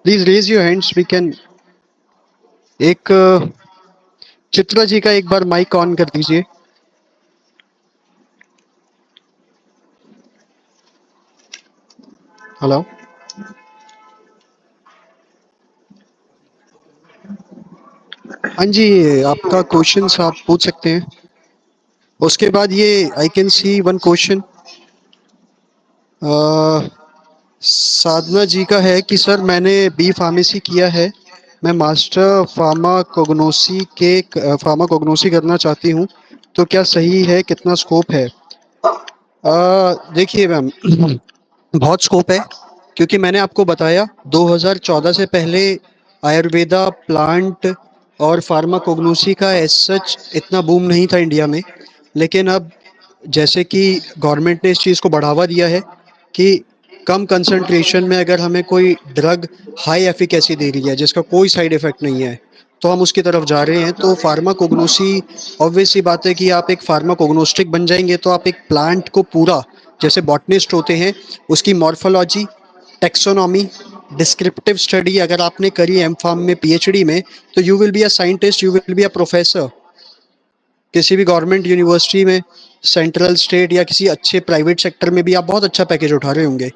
Please raise your hands, we can. एक चित्रा जी का एक बार माइक ऑन कर दीजिए। हेलो। हाँ जी, आपका क्वेश्चन आप पूछ सकते हैं। उसके बाद ये I can see one question Sadhana ji का है कि सर मैंने बी फार्मेसी किया है, मैं मास्टर फार्माकोग्नोसी करना चाहती हूँ, तो क्या सही है, कितना स्कोप है? देखिए मैम, बहुत स्कोप है, क्योंकि मैंने आपको बताया 2014 से पहले आयुर्वेदा प्लांट और फार्माकोग्नोसी का एज सच इतना बूम नहीं था इंडिया में। लेकिन अब जैसे कि गवर्नमेंट ने इस चीज़ को बढ़ावा दिया है कि कम कंसंट्रेशन में अगर हमें कोई ड्रग हाई एफिकेसी दे रही है जिसका कोई साइड इफेक्ट नहीं है, तो हम उसकी तरफ जा रहे हैं। तो फार्माकोग्नोसी, ऑब्वियस सी बात है कि आप एक फार्माकोग्नोस्टिक बन जाएंगे तो आप एक प्लांट को पूरा, जैसे बॉटनिस्ट होते हैं, उसकी मॉर्फोलॉजी, टेक्सोनॉमी, डिस्क्रिप्टिव स्टडी अगर आपने करी एम फार्म में पीएचडी में, तो you will be a scientist, you will be a professor किसी भी गवर्नमेंट यूनिवर्सिटी में, सेंट्रल, स्टेट या किसी अच्छे प्राइवेट सेक्टर में भी आप बहुत अच्छा पैकेज उठा रहे होंगे।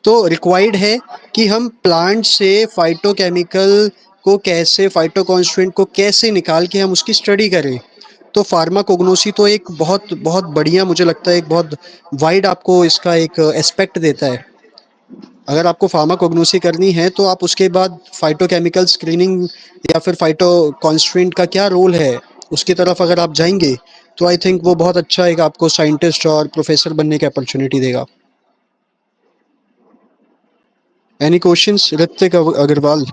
तो रिक्वायर्ड है कि हम प्लांट से फाइटोकेमिकल को कैसे, फाइटोकॉन्स्टिट्यूएंट को कैसे निकाल के हम उसकी स्टडी करें। तो फार्माकोग्नोसी तो एक बहुत बहुत बढ़िया, मुझे लगता है एक बहुत वाइड आपको इसका एक एस्पेक्ट देता है। अगर आपको फार्माकोग्नोसी करनी है तो आप उसके बाद फाइटोकेमिकल स्क्रीनिंग या फिर फाइटो कॉन्स्ट्रेंट का क्या रोल है उसकी तरफ अगर आप जाएंगे, तो आई थिंक वो बहुत अच्छा एक आपको साइंटिस्ट और प्रोफेसर बनने की अपॉर्चुनिटी देगा। Any questions? ऋतिक अग्रवाल,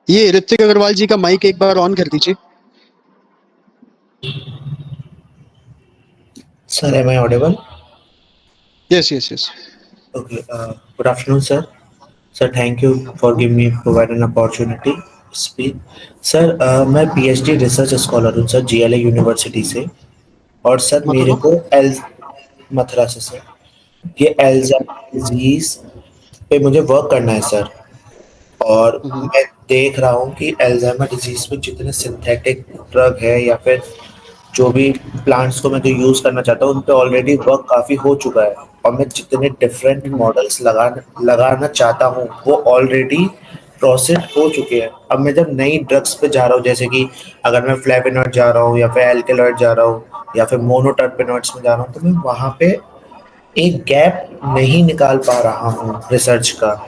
ये ऋतिक अग्रवाल जी का माइक एक बार ऑन कर दीजिए। Sir, am I audible? Yes yes yes. Okay. Good afternoon, sir. Sir, thank you for giving me provide an opportunity to speak. Sir, मैं PhD रिसर्च स्कॉलर हूँ sir, GLA university से। और sir मेरे मतलब को L Mathura से sir, ये Alzheimer disease पे मुझे वर्क करना है सर। और मैं देख रहा हूँ कि एल्जाइमर डिजीज में जितने सिंथेटिक ड्रग है या फिर जो भी प्लांट्स को मैं जो यूज करना चाहता हूँ उन पे ऑलरेडी वर्क काफी हो चुका है, और मैं जितने डिफरेंट मॉडल्स लगाना चाहता हूँ वो ऑलरेडी प्रोसेस हो चुके हैं। अब मैं जब नई ड्रग्स पे जा रहा हूँ, जैसे कि अगर मैं फ्लेविनॉइड जा रहा हूँ या फिर एल्केलॉइड जा रहा हूँ या फिर मोनोटर्पेनॉइड्स में जा रहा हूँ, तो मैं वहाँ पे एक गैप नहीं निकाल पा रहा हूँ रिसर्च का,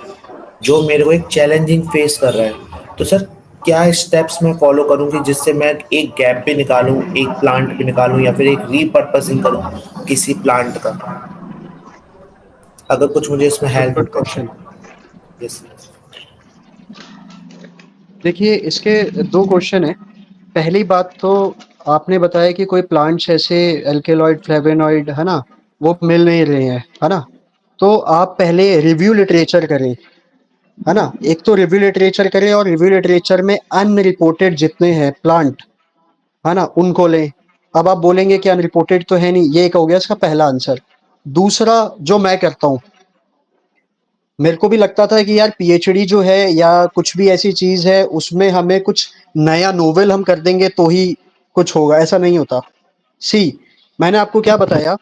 जो मेरे को एक चैलेंजिंग फेस कर रहा है। तो सर क्या स्टेप्स मैं फॉलो करूँ कि जिससे मैं एक गैप भी निकालूं, एक प्लांट भी निकालूं या फिर एक रीपर्पसिंग करूं किसी प्लांट का? अगर कुछ मुझे इसमें हेल्प गुड हो क्वेश्चन। तो। यस। देखिए, इसके दो क्वेश्चन है। पहली बात तो आपने बताया कि कोई प्लांट्स ऐसे एल्केलॉइड, फ्लेवेनॉइड है ना, वो मिल नहीं रहे हैं, है ना। तो आप पहले रिव्यू लिटरेचर करें, है ना। एक तो रिव्यू लिटरेचर करें, और रिव्यू लिटरेचर में अनरिपोर्टेड जितने हैं प्लांट, है ना, उनको लें। अब आप बोलेंगे कि अनरिपोर्टेड तो है नहीं, ये एक हो गया इसका पहला आंसर। दूसरा जो मैं करता हूँ, मेरे को भी लगता था कि यार पीएचडी जो है या कुछ भी ऐसी चीज है उसमें हमें कुछ नया नोवेल हम कर देंगे तो ही कुछ होगा, ऐसा नहीं होता। सी, मैंने आपको क्या बताया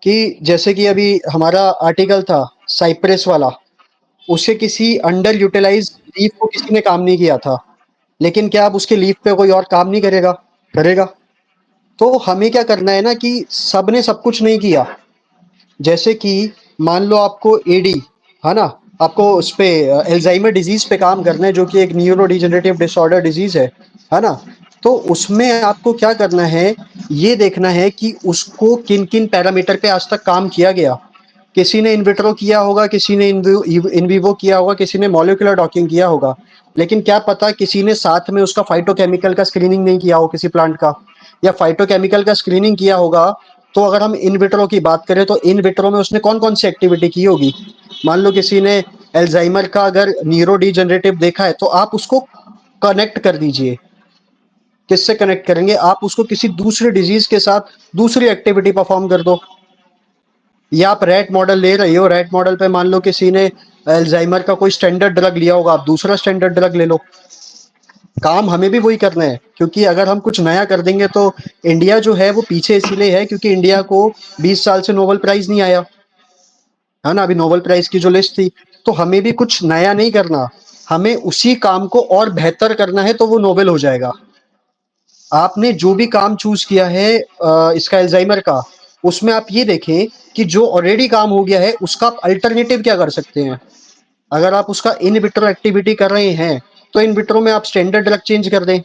कि जैसे कि अभी हमारा आर्टिकल था साइप्रस वाला, उसे किसी अंडर यूटिलाइज लीफ को किसी ने काम नहीं किया था, लेकिन क्या अब उसके लीफ पे कोई और काम नहीं करेगा? करेगा। तो हमें क्या करना है ना कि सबने सब कुछ नहीं किया। जैसे कि मान लो आपको एडी, है ना, आपको उस पे एल्जाइमर डिजीज पे काम करना है, जो कि एक न्यूरो डिजेनरेटिव डिसऑर्डर डिजीज है ना। तो उसमें आपको क्या करना है, ये देखना है कि उसको किन किन पैरामीटर पे आज तक काम किया गया। किसी ने इन विट्रो किया होगा, किसी ने इन विवो किया होगा, किसी ने मॉलिक्यूलर डॉकिंग किया होगा, लेकिन क्या पता किसी ने साथ में उसका फाइटोकेमिकल का स्क्रीनिंग नहीं किया हो किसी प्लांट का, या फाइटोकेमिकल का स्क्रीनिंग किया होगा। तो अगर हम इन विट्रो की बात करें तो इन विट्रो में उसने कौन कौन सी एक्टिविटी की होगी। मान लो किसी ने एल्जाइमर का अगर न्यूरो डिजेनरेटिव देखा है, तो आप उसको कनेक्ट कर दीजिए। किससे कनेक्ट करेंगे? आप उसको किसी दूसरे डिजीज के साथ दूसरी एक्टिविटी परफॉर्म कर दो। या आप रैट मॉडल ले रही हो, रैट मॉडल पे मान लो किसी ने अल्जाइमर का कोई स्टैंडर्ड ड्रग लिया होगा, आप दूसरा स्टैंडर्ड ड्रग ले लो। काम हमें भी वही करना है, क्योंकि अगर हम कुछ नया कर देंगे तो इंडिया जो है वो पीछे इसीलिए है क्योंकि इंडिया को 20 साल से नोबेल प्राइज नहीं आया, है ना। अभी नोबेल प्राइज की जो लिस्ट थी, तो हमें भी कुछ नया नहीं करना, हमें उसी काम को और बेहतर करना है, तो वो नोबेल हो जाएगा। आपने जो भी काम चूज किया है इसका एल्जाइमर का, उसमें आप ये देखें कि जो ऑलरेडी काम हो गया है उसका आप अल्टरनेटिव क्या कर सकते हैं। अगर आप उसका इन विट्रो एक्टिविटी कर रहे हैं, तो इन विट्रो में आप स्टैंडर्ड ड्रग चेंज कर दें।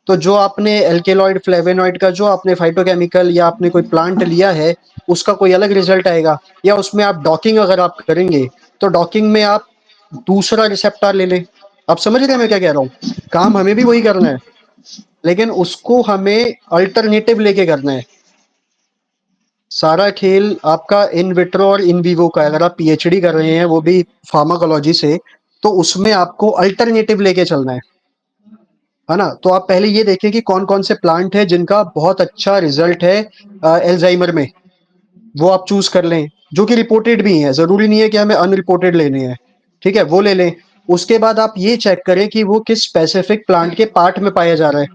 तो जो आपने एल्केलॉइड फ्लेवेनॉइड का जो आपने फाइटोकेमिकल या आपने कोई प्लांट लिया है, उसका कोई अलग रिजल्ट आएगा। या उसमें आप डॉकिंग अगर आप करेंगे, तो डॉकिंग में आप दूसरा रिसेप्टर ले लें। आप समझ रहे हैं मैं क्या कह रहा हूँ? काम हमें भी वही करना है, लेकिन उसको हमें अल्टरनेटिव लेके करना है। सारा खेल आपका इन विट्रो और इन विवो का है। अगर आप पीएचडी कर रहे हैं वो भी फार्माकोलॉजी से, तो उसमें आपको अल्टरनेटिव लेके चलना है ना। तो आप पहले ये देखें कि कौन कौन से प्लांट है जिनका बहुत अच्छा रिजल्ट है एल्जाइमर में, वो आप चूज कर लें, जो कि रिपोर्टेड भी हैं। जरूरी नहीं है कि हमें अनरिपोर्टेड लेने हैं, ठीक है, वो ले लें। उसके बाद आप ये चेक करें कि वो किस स्पेसिफिक प्लांट के पार्ट में पाया जा रहा है,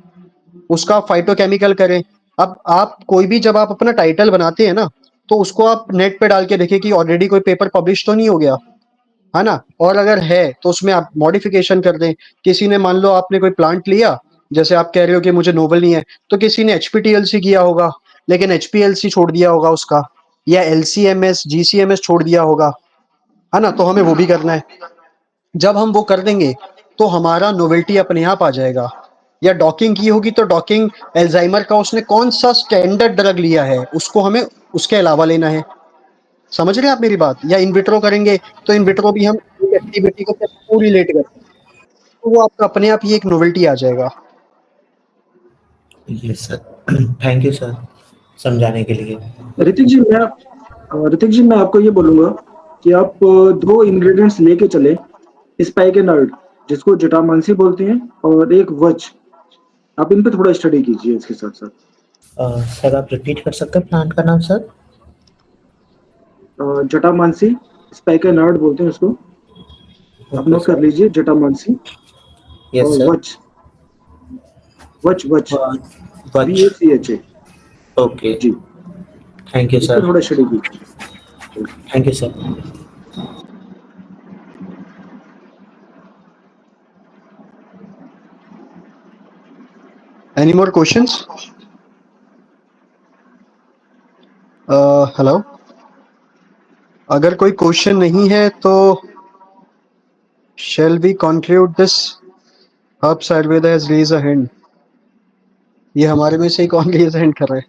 उसका फाइटोकेमिकल करें। अब आप कोई भी जब आप अपना टाइटल बनाते हैं ना, तो उसको आप नेट पे डाल के देखें कि ऑलरेडी कोई पेपर पब्लिश तो नहीं हो गया, है ना। और अगर है तो उसमें आप मॉडिफिकेशन कर दें। किसी ने मान लो आपने कोई प्लांट लिया, जैसे आप कह रहे हो कि मुझे नोबल नहीं है, तो किसी ने एचपीटीएलसी किया होगा, लेकिन एचपीएलसी छोड़ दिया होगा उसका, या एलसीएमएस जीसीएमएस छोड़ दिया होगा, है ना। तो हमें वो भी करना है। जब हम वो कर देंगे तो हमारा नोवेल्टी अपने आप आ जाएगा। या डॉकिंग की होगी तो डॉकिंग एल्जाइमर का उसने कौन सा स्टैंडर्ड ड्रग लिया है उसको हमें उसके अलावा लेना है। समझ रहे हैं आप मेरी बात? या इन विट्रो करेंगे तो इन विट्रो भी हम एक एक्टिविटी को पूरी रिलेट करते हैं, तो वो आपका अपने आप ही एक नोवेल्टी आ जाएगा। Yes sir, thank you sir समझाने के लिए। ऋतिक जी मैं आपको ये बोलूंगा कि आप दो इंग्रेडिएंट्स लेके चले, स्पाइकेनर्ड जिसको जटामांसी बोलते हैं, और एक वच। आप इन पे थोड़ा स्टडी कीजिए इसके साथ साथ। सर आप रिपीट कर सकते हैं प्लांट का नाम सर? जटामांसी, स्पाइकेनर्ड बोलते हैं उसको, आप नोट कर लीजिए, जटामांसी। यस और सर। वच, वच वच वच। VACHA। ओके जी, थैंक यू इस पे सर। थोड़ा स्टडी कीजिए। Thank you sir. Any more questions? Hello, अगर कोई क्वेश्चन नहीं है तो shall we conclude this? Herbs Ayurveda has raised a hand. ये हमारे में से ही कौन रेज हैंड कर रहा है?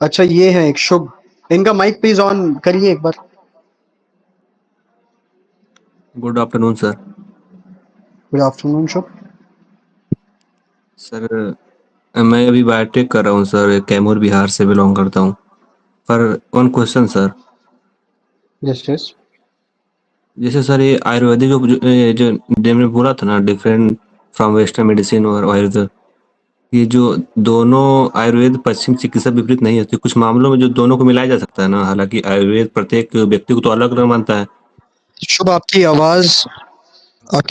अच्छा ये है एक शुभ, इनका माइक प्लीज ऑन करिए एक बार। Good afternoon sir. Good afternoon Shubh. Sir मैं अभी बायोटेक कर रहा हूँ सर, कैमूर बिहार से बिलोंग करता हूँ। पर one question sir. Yes yes. जैसे सर ये आयुर्वेदिक जो मैंने बोला था ना, डिफरेंट फ्रॉम वेस्टर्न मेडिसिन और आयुर्वेद, ये जो दोनों आयुर्वेद पश्चिम चिकित्सा विपरीत नहीं होती, कुछ मामलों में जो दोनों को मिलाया जा सकता है ना, हालांकि आयुर्वेद प्रत्येक व्यक्ति को तो अलग अलग मानता है। शुभ आपकी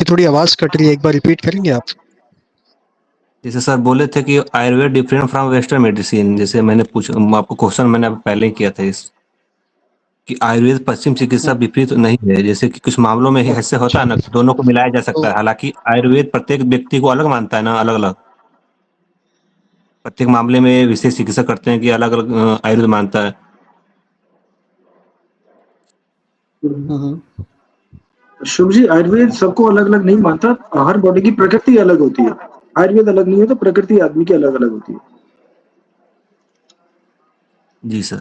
थोड़ी आवाज कट रही है, एक बार रिपीट करेंगे आप? जैसे सर बोले थे कि Ayurveda different from western medicine, जैसे मैंने आपको क्वेश्चन मैंने पहले ही किया था इस कि आयुर्वेद पश्चिम चिकित्सा हाँ। विपरीत नहीं है, जैसे कि कुछ मामलों में ऐसे होता है ना, दोनों को मिलाया जा सकता तो है, हालांकि आयुर्वेद प्रत्येक व्यक्ति को अलग मानता है ना, अलग अलग प्रत्येक मामले में विशेष चिकित्सा करते हैं कि अलग अलग आयुर्वेद मानता है। शुभ जी, आयुर्वेद सबको अलग अलग नहीं मानता, हर बॉडी की प्रकृति अलग होती है। आयुर्वेद अलग नहीं है तो प्रकृति आदमी की अलग अलग होती है। जी सर।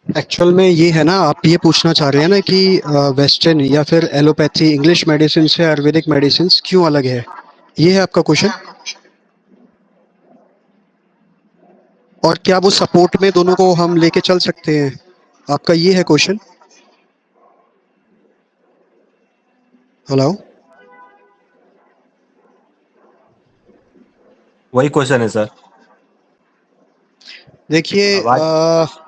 एक्चुअल में ये है ना, आप ये पूछना चाह रहे हैं ना कि वेस्टर्न या फिर एलोपैथी इंग्लिश मेडिसिन से आयुर्वेदिक मेडिसिन क्यों अलग है, ये है आपका क्वेश्चन। और क्या वो सपोर्ट में दोनों को हम लेके चल सकते हैं, आपका ये है क्वेश्चन। हेलो। वही क्वेश्चन है सर। देखिए आवाज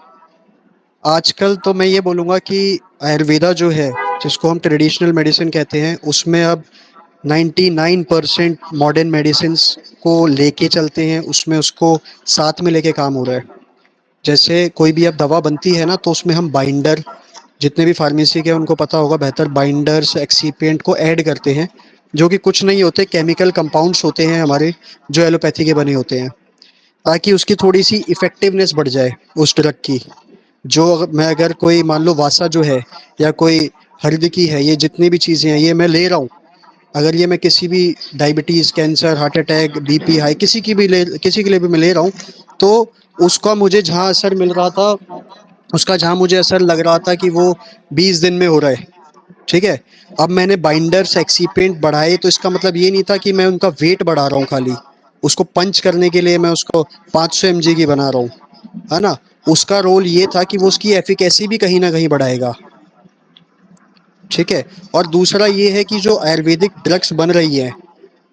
आजकल तो मैं ये बोलूँगा कि आयुर्वेदा जो है, जिसको हम ट्रेडिशनल मेडिसिन कहते हैं, उसमें अब 99% मॉडर्न मेडिसिन्स को लेके चलते हैं, उसमें उसको साथ में लेके काम हो रहा है। जैसे कोई भी अब दवा बनती है ना, तो उसमें हम बाइंडर, जितने भी फार्मेसी के हैं उनको पता होगा बेहतर, बाइंडर्स एक्सीपिएंट को ऐड करते हैं, जो कि कुछ नहीं होते, केमिकल कंपाउंड्स होते हैं हमारे, जो एलोपैथी के बने होते हैं, ताकि उसकी थोड़ी सी इफेक्टिवनेस बढ़ जाए उस ड्रग की। जो मैं अगर कोई मान लो वासा जो है या कोई हल्दी की है, ये जितनी भी चीज़ें हैं ये मैं ले रहा हूँ, अगर ये मैं किसी भी diabetes, cancer, heart attack, BP high, किसी के लिए भी मैं ले रहा हूँ, तो उसका मुझे जहाँ असर मिल रहा था, उसका जहाँ मुझे असर लग रहा था कि वो 20 दिन में हो रहा है, ठीक है। अब मैंने बाइंडर्स एक्सीपेंट बढ़ाए, तो इसका मतलब ये नहीं था कि मैं उनका वेट बढ़ा रहा हूँ, खाली उसको पंच करने के लिए मैं उसको 500 mg की बना रहा हूँ, है ना। उसका रोल ये था कि वो उसकी एफिकेसी भी कहीं ना कहीं बढ़ाएगा, ठीक है। और दूसरा ये है कि जो आयुर्वेदिक ड्रग्स बन रही है,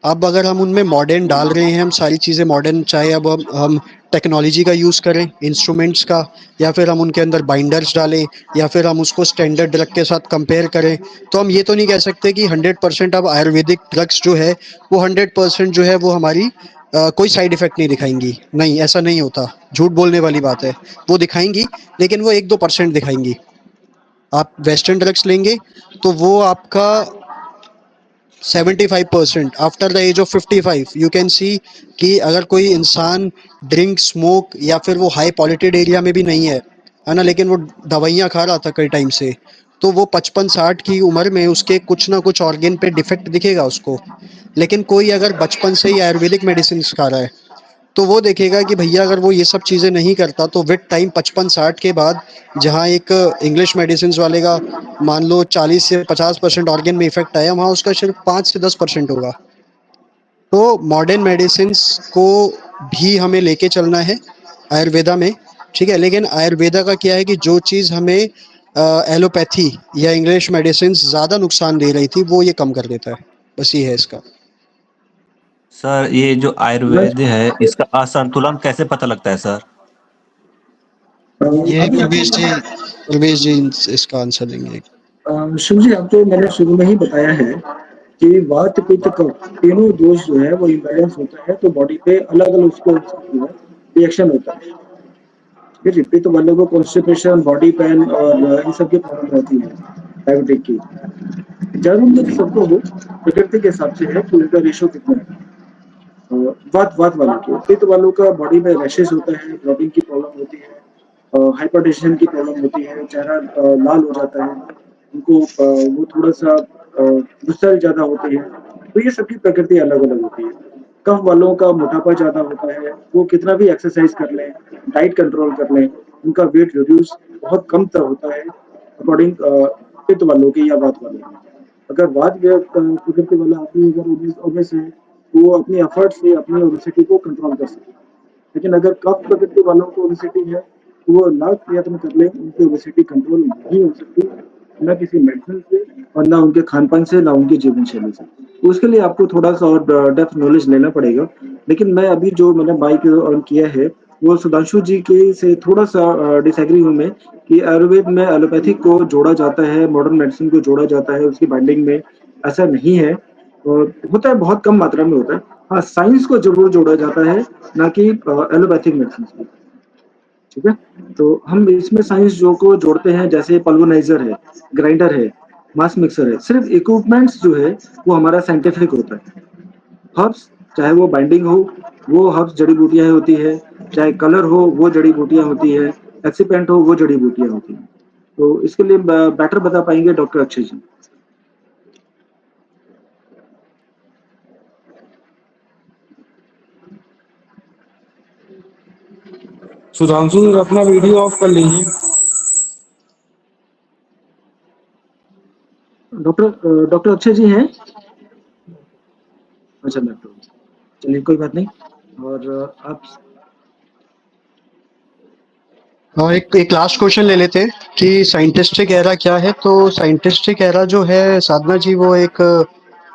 अब अगर हम उनमें मॉडर्न डाल रहे हैं, हम सारी चीज़ें मॉडर्न, चाहे अब हम टेक्नोलॉजी का यूज़ करें, इंस्ट्रूमेंट्स का, या फिर हम उनके अंदर बाइंडर्स डालें, या फिर हम उसको स्टैंडर्ड ड्रग के साथ कंपेयर करें, तो हम ये तो नहीं कह सकते कि 100% अब आयुर्वेदिक ड्रग्स जो है वो 100% जो है वो हमारी कोई साइड इफेक्ट नहीं दिखाएंगी। नहीं, ऐसा नहीं होता, झूठ बोलने वाली बात है। वो दिखाएंगी, लेकिन वो 1-2% दिखाएंगी। आप वेस्टर्न ड्रग्स लेंगे तो वो आपका 75% after the age of 55 you can see कि अगर कोई इंसान ड्रिंक, स्मोक, या फिर वो हाई पॉल्यूटेड एरिया में भी नहीं है ना, लेकिन वो दवाइयाँ खा रहा था कई टाइम से, तो वो 55-60 की उम्र में उसके कुछ ना कुछ ऑर्गन पे डिफेक्ट दिखेगा उसको। लेकिन कोई अगर बचपन से ही आयुर्वेदिक मेडिसिन खा रहा है, तो वो देखेगा कि भैया अगर वो ये सब चीज़ें नहीं करता, तो विद टाइम 55-60 के बाद, जहाँ एक इंग्लिश मेडिसिन वाले का मान लो 40 से 50% ऑर्गन में इफेक्ट आया, वहाँ उसका सिर्फ 5 से 10% होगा। तो मॉडर्न मेडिसिन को भी हमें लेके चलना है आयुर्वेदा में, ठीक है। लेकिन आयुर्वेदा का क्या है कि जो चीज़ हमें एलोपैथी या इंग्लिश मेडिसिन ज़्यादा नुकसान दे रही थी, वो ये कम कर देता है, बस ये है इसका। सर, ये जो आयुर्वेद है इसका असंतुलन कैसे पता लगता है सर? ये अभी प्रवेश जी इसका आंसर देंगे। शुभ जी, अब तो मैंने शुरू में ही बताया है कि वात, पित्त, कफ तीनों दोष जो है वो इम्बैलेंस होता है, तो बॉडी पे अलग अलग उसको रिएक्शन होता है। ठीक है, पित्त वालों को कॉन्स्टिपेशन, बॉडी पेन और इन सब की प्रॉब्लम रहती है, डायबिटिक की। ज्यादातर सबको वो प्रकृति के हिसाब से है कि उनका रेशो कितना है। वात वात वालों के, पित्त वालों का बॉडी में रैशेस होता है, ब्लॉटिंग की प्रॉब्लम होती है, हाइपरटेंशन की प्रॉब्लम होती है, चेहरा लाल हो जाता है, उनको वो थोड़ा सा गुस्सा ज्यादा होते हैं। तो ये सबकी प्रकृति अलग अलग होती है। कफ वालों का मोटापा ज्यादा होता है, वो कितना भी एक्सरसाइज कर लें, डाइट कंट्रोल कर लें, उनका वेट रिड्यूस बहुत कम तक होता है अकॉर्डिंग पित्त वालों के या वात वालों के। अगर वात प्रकृति वाला आदमी अगर ओबेस है, तो वो अपने एफर्ट से अपनी ओबेसिटी को कंट्रोल कर सकते हैं। लेकिन अगर कफ प्रकृति वालों को ओबेसिटी है, तो वो लाख प्रयत्न कर ले, उनकी ओबेसिटी कंट्रोल नहीं हो सकती, ना किसी मेडिसिन से और ना उनके खान-पान से, ना उनकी जीवन शैली से। तो उसके लिए आपको थोड़ा-सा और डेप्थ नॉलेज लेना पड़ेगा। लेकिन मैं अभी जो मैंने माइक ऑन किया है, वो सुधांशु जी के से थोड़ा-सा डिसएग्री हूँ मैं कि आयुर्वेद में एलोपैथिक को जोड़ा जाता है, मॉडर्न मेडिसिन को जोड़ा जाता है उसकी बाइंडिंग में, ऐसा नहीं है। होता है, बहुत कम मात्रा में होता है। हाँ, साइंस को ज़रूर जोड़ा जाता है, ना कि एलोपैथिक मेडिसिन को। ठीक है। तो हम इसमें साइंस जो को जोड़ते हैं, जैसे पल्वनाइजर है, ग्राइंडर है, मास मिक्सर है, सिर्फ इक्विपमेंट्स जो है वो हमारा साइंटिफिक होता है। हर्ब्स, चाहे वो बाइंडिंग हो, वो हर्ब्स जड़ी बूटियां होती है, चाहे कलर हो वो जड़ी बूटियां होती है, एक्सीपेंट हो वो जड़ी बूटियां होती हैं। तो इसके लिए बेटर बता पाएंगे डॉक्टर अक्षय जी। सुधांशु सर अपना वीडियो ऑफ कर लीजिए। डॉक्टर अक्षय जी हैं? अच्छा लैपटॉप, चलिए कोई बात नहीं। और आप हाँ, एक लास्ट क्वेश्चन ले लेते हैं कि साइंटिस्टिक एरा क्या है। तो साइंटिस्टिक एरा जो है साधना जी, वो एक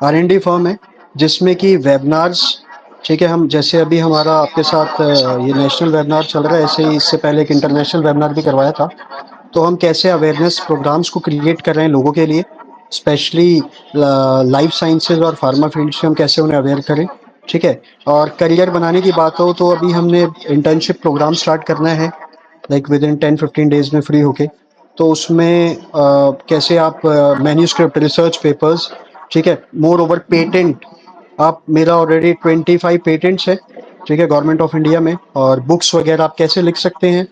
R&D फर्म है जिसमें कि वेबिनार्स, ठीक है, हम जैसे अभी हमारा आपके साथ ये नेशनल वेबिनार चल रहा है, ऐसे ही इससे पहले एक इंटरनेशनल वेबिनार भी करवाया था। तो हम कैसे अवेयरनेस प्रोग्राम्स को क्रिएट कर रहे हैं लोगों के लिए, स्पेशली लाइफ साइंसेज और फार्मा फील्ड से हम कैसे उन्हें अवेयर करें, ठीक है। और करियर बनाने की बात हो तो अभी हमने इंटर्नशिप प्रोग्राम स्टार्ट करना है, लाइक विद इन 10-15 डेज में फ्री होके। तो उसमें कैसे आप मैन्यूस्क्रिप्ट, रिसर्च पेपर्स, ठीक है, मोर ओवर पेटेंट, आप मेरा ऑलरेडी 25 पेटेंट्स है, ठीक है, गवर्नमेंट ऑफ इंडिया में। और बुक्स वगैरह आप कैसे लिख सकते हैं,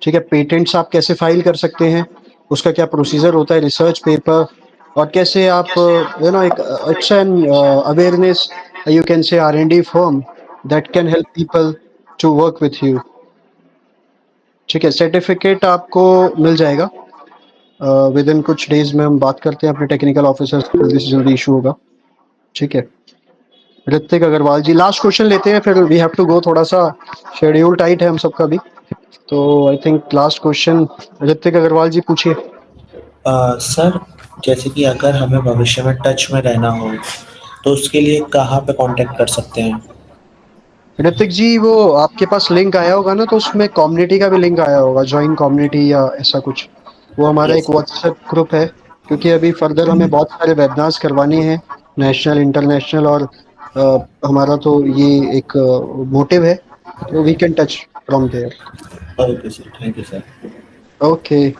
ठीक है, पेटेंट्स आप कैसे फाइल कर सकते हैं, उसका क्या प्रोसीजर होता है, रिसर्च पेपर, और कैसे आप एक अच्छा awareness, you can say R&D firm that can help people to work with you, ठीक है। सर्टिफिकेट आपको मिल जाएगा विद इन कुछ डेज में। हम बात करते हैं अपने टेक्निकल ऑफिसर से, जल्दी से जल्दी इशू होगा, ठीक है। ऋतिक अग्रवाल जी, लास्ट क्वेश्चन लेते हैं, फिर वी हैव टू गो, थोड़ा सा शेड्यूल टाइट है हम सबका भी। तो I think last question Hrithik Agarwal ji पूछिए। सर, जैसे कि अगर हमें भविष्य में टच में रहना हो तो उसके लिए कहाँ पे कांटेक्ट कर सकते हैं? ऋतिक जी, वो आपके पास लिंक आया होगा ना, तो उसमें कम्युनिटी का भी लिंक आया होगा, ज्वाइन कम्युनिटी या ऐसा कुछ। वो हमारा एक यस। व्हाट्सएप ग्रुप है, क्योंकि अभी फर्दर हमें बहुत सारे वेबिनार्स करवाने हैं, नेशनल, इंटरनेशनल, और हमारा तो ये एक मोटिव है, तो we can touch from there. Okay sir, thank you sir. Okay,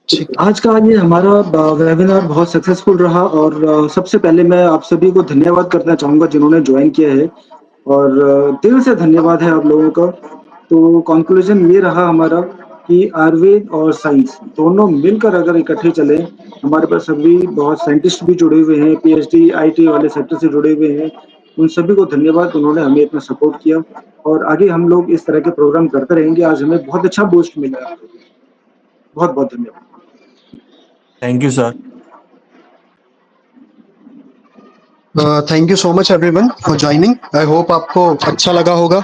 ठीक। आज का ये हमारा वेबिनार बहुत सक्सेसफुल रहा, और सबसे पहले मैं आप सभी को धन्यवाद करना चाहूँगा जिन्होंने ज्वाइन किया है, और दिल से धन्यवाद है आप लोगों का। तो कंक्लूजन ये रहा हमारा कि आयुर्वेद और साइंस दोनों मिलकर अगर इकट्ठे चले, हमारे पास अभी बहुत साइंटिस्ट भी जुड़े हुए हैं, PhD IT वाले सेक्टर से जुड़े हुए हैं, उन सभी को धन्यवाद, उन्होंने हमें इतना सपोर्ट किया। और आगे हम लोग इस तरह के प्रोग्राम करते रहेंगे। आज हमें बहुत अच्छा बूस्ट मिला है आप लोगों को। बहुत बहुत धन्यवाद। Thank you sir. Thank you so much everyone for joining. I hope आपको अच्छा लगा होगा,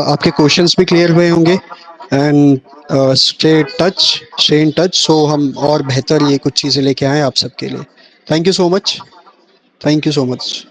आपके क्वेश्चंस भी क्लियर हुए होंगे, एंड स्टे इन टच, सो हम और बेहतर ये कुछ चीज़ें लेके आए आप सबके लिए। Thank you so much, thank you so much.